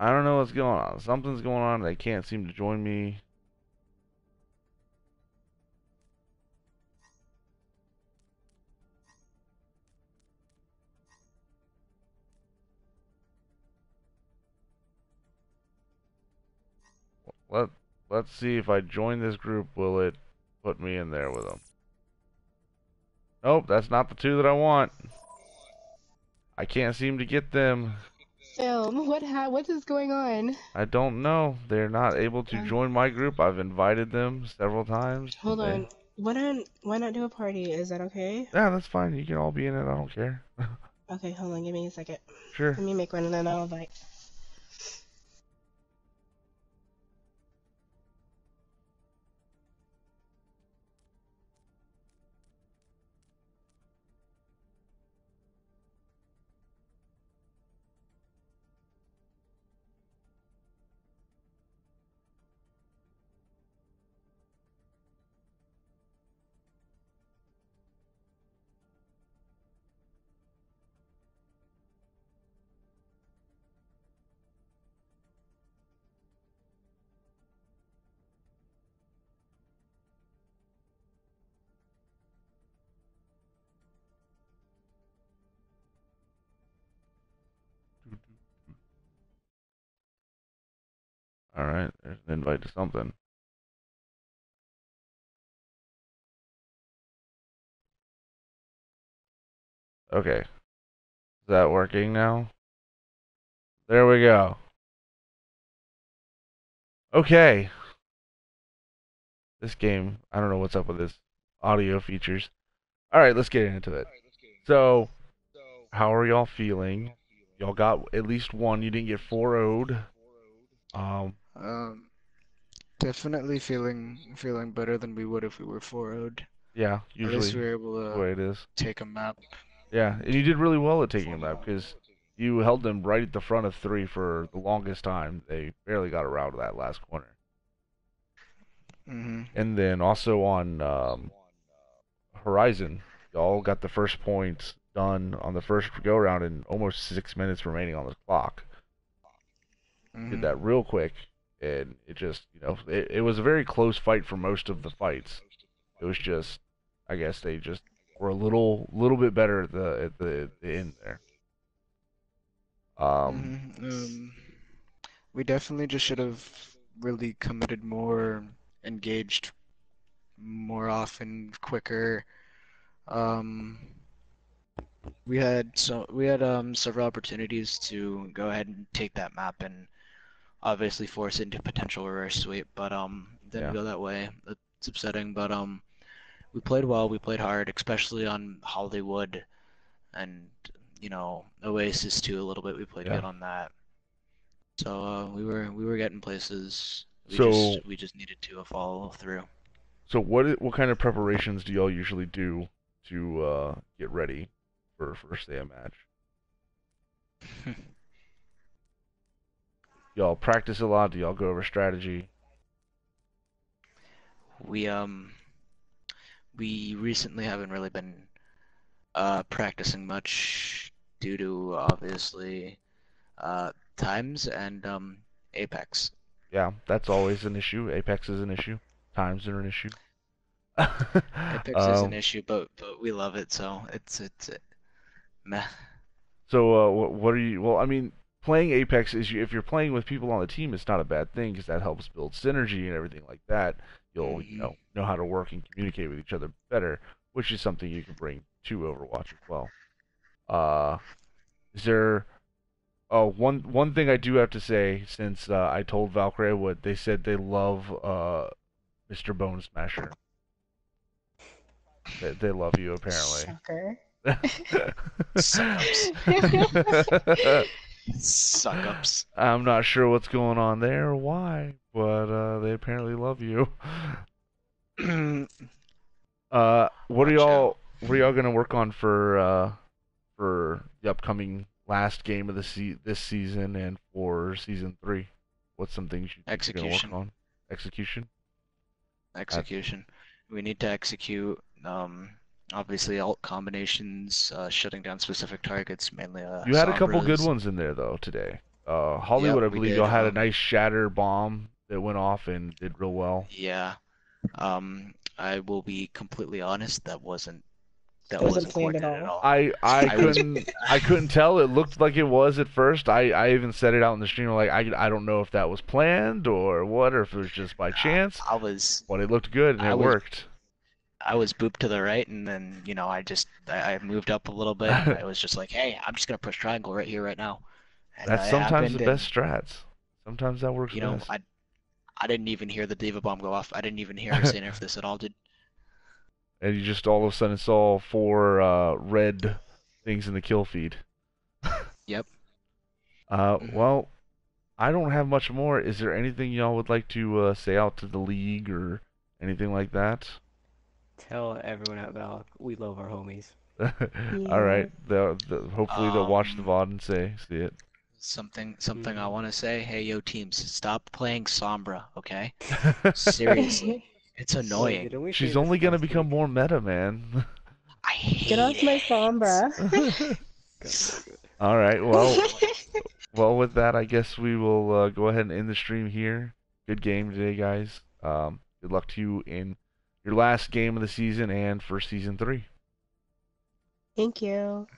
Speaker 1: I don't know what's going on. Something's going on. They can't seem to join me. Let Let's see if I join this group, will it put me in there with them? Nope, that's not the two that I want. I can't seem to get them.
Speaker 10: Film, what is going on?
Speaker 1: I don't know. They're not able to join my group. I've invited them several times.
Speaker 10: Hold on. Why not do a party? Is that okay?
Speaker 1: Yeah, that's fine. You can all be in it. I don't care.
Speaker 10: Okay, hold on. Give me a second.
Speaker 1: Sure.
Speaker 10: Let me make one and then I'll invite.
Speaker 1: Alright, there's an invite to something. Okay. Is that working now? There we go. Okay. This game, I don't know what's up with this audio features. Alright, let's get into it. So, how are y'all feeling? Y'all got at least one. You didn't get 4-0'd.
Speaker 11: Definitely feeling better than we would if we were 4-0'd.
Speaker 1: Yeah,
Speaker 11: At least
Speaker 1: usually
Speaker 11: we were able
Speaker 1: the way it is.
Speaker 11: to take a map.
Speaker 1: Yeah, and you did really well at taking a map because you held them right at the front of 3 for the longest time. They barely got around to that last corner.
Speaker 11: Mm-hmm.
Speaker 1: And then also on Horizon, y'all got the first points done on the first go round in almost 6 minutes remaining on the clock.
Speaker 11: Mm-hmm.
Speaker 1: Did that real quick, and it just, it was a very close fight for most of the fights. It was just, I guess they just were a little bit better at the end there.
Speaker 11: We definitely just should have really committed more, engaged more often, quicker. We had several opportunities to go ahead and take that map and obviously force it into potential reverse sweep, but didn't go that way. It's upsetting, but we played well, we played hard, especially on Hollywood and Oasis too a little bit. We played good on that. So we were getting places. We just needed to follow through.
Speaker 1: So what kind of preparations do y'all usually do to get ready for first day of match? Y'all practice a lot? Do y'all go over strategy?
Speaker 11: We recently haven't really been practicing much due to obviously times and Apex.
Speaker 1: Yeah, that's always an issue. Apex is an issue. Times are an issue.
Speaker 11: Apex is an issue, but we love it, so it's meh.
Speaker 1: So what are you? Well, I mean, playing Apex is if you're playing with people on the team, it's not a bad thing because that helps build synergy and everything like that. You'll know how to work and communicate with each other better, which is something you can bring to Overwatch as well. Is there? Oh, one thing I do have to say, since I told Valkyrie what they said, they love Mr. Bone Smasher. They love you apparently.
Speaker 10: Shocker.
Speaker 11: Suck-ups.
Speaker 1: I'm not sure what's going on there or why, but they apparently love you. What are y'all gonna work on for the upcoming last game of this season and for season 3? What's some things you're gonna work on? Execution.
Speaker 11: We need to execute. Obviously, alt combinations, shutting down specific targets, mainly.
Speaker 1: You had a couple good ones in there though today. Hollywood, I
Speaker 11: we
Speaker 1: believe
Speaker 11: did,
Speaker 1: y'all had a nice shatter bomb that went off and did real well.
Speaker 11: Yeah. I will be completely honest. That wasn't
Speaker 10: Wasn't planned at
Speaker 11: coordinated at
Speaker 10: all.
Speaker 11: all.
Speaker 1: I
Speaker 11: was-
Speaker 1: couldn't tell. It looked like it was at first. I even said it out in the stream like I don't know if that was planned or what, or if it was just by chance. But it looked good and it worked.
Speaker 11: I was booped to the right, and then I moved up a little bit. And I was just like, hey, I'm just gonna push triangle right here, right now. And
Speaker 1: That's
Speaker 11: it
Speaker 1: sometimes the
Speaker 11: happened,
Speaker 1: best strats. Sometimes that works best.
Speaker 11: I didn't even hear the diva bomb go off. I didn't even hear her say nerf this at all, dude.
Speaker 1: And you just all of a sudden saw 4 red things in the kill feed.
Speaker 11: Yep.
Speaker 1: Well, I don't have much more. Is there anything y'all would like to say out to the league or anything like that?
Speaker 12: Tell everyone at Valk we love our homies.
Speaker 1: All right. Hopefully they'll watch the VOD and see it.
Speaker 11: Something I want to say. Hey, yo, teams, stop playing Sombra, okay? Seriously, it's annoying.
Speaker 1: She's only gonna become more meta, man.
Speaker 11: I hate
Speaker 10: Get off my Sombra.
Speaker 1: All right. Well, with that, I guess we will go ahead and end the stream here. Good game today, guys. Good luck to you in your last game of the season and for season 3.
Speaker 10: Thank you.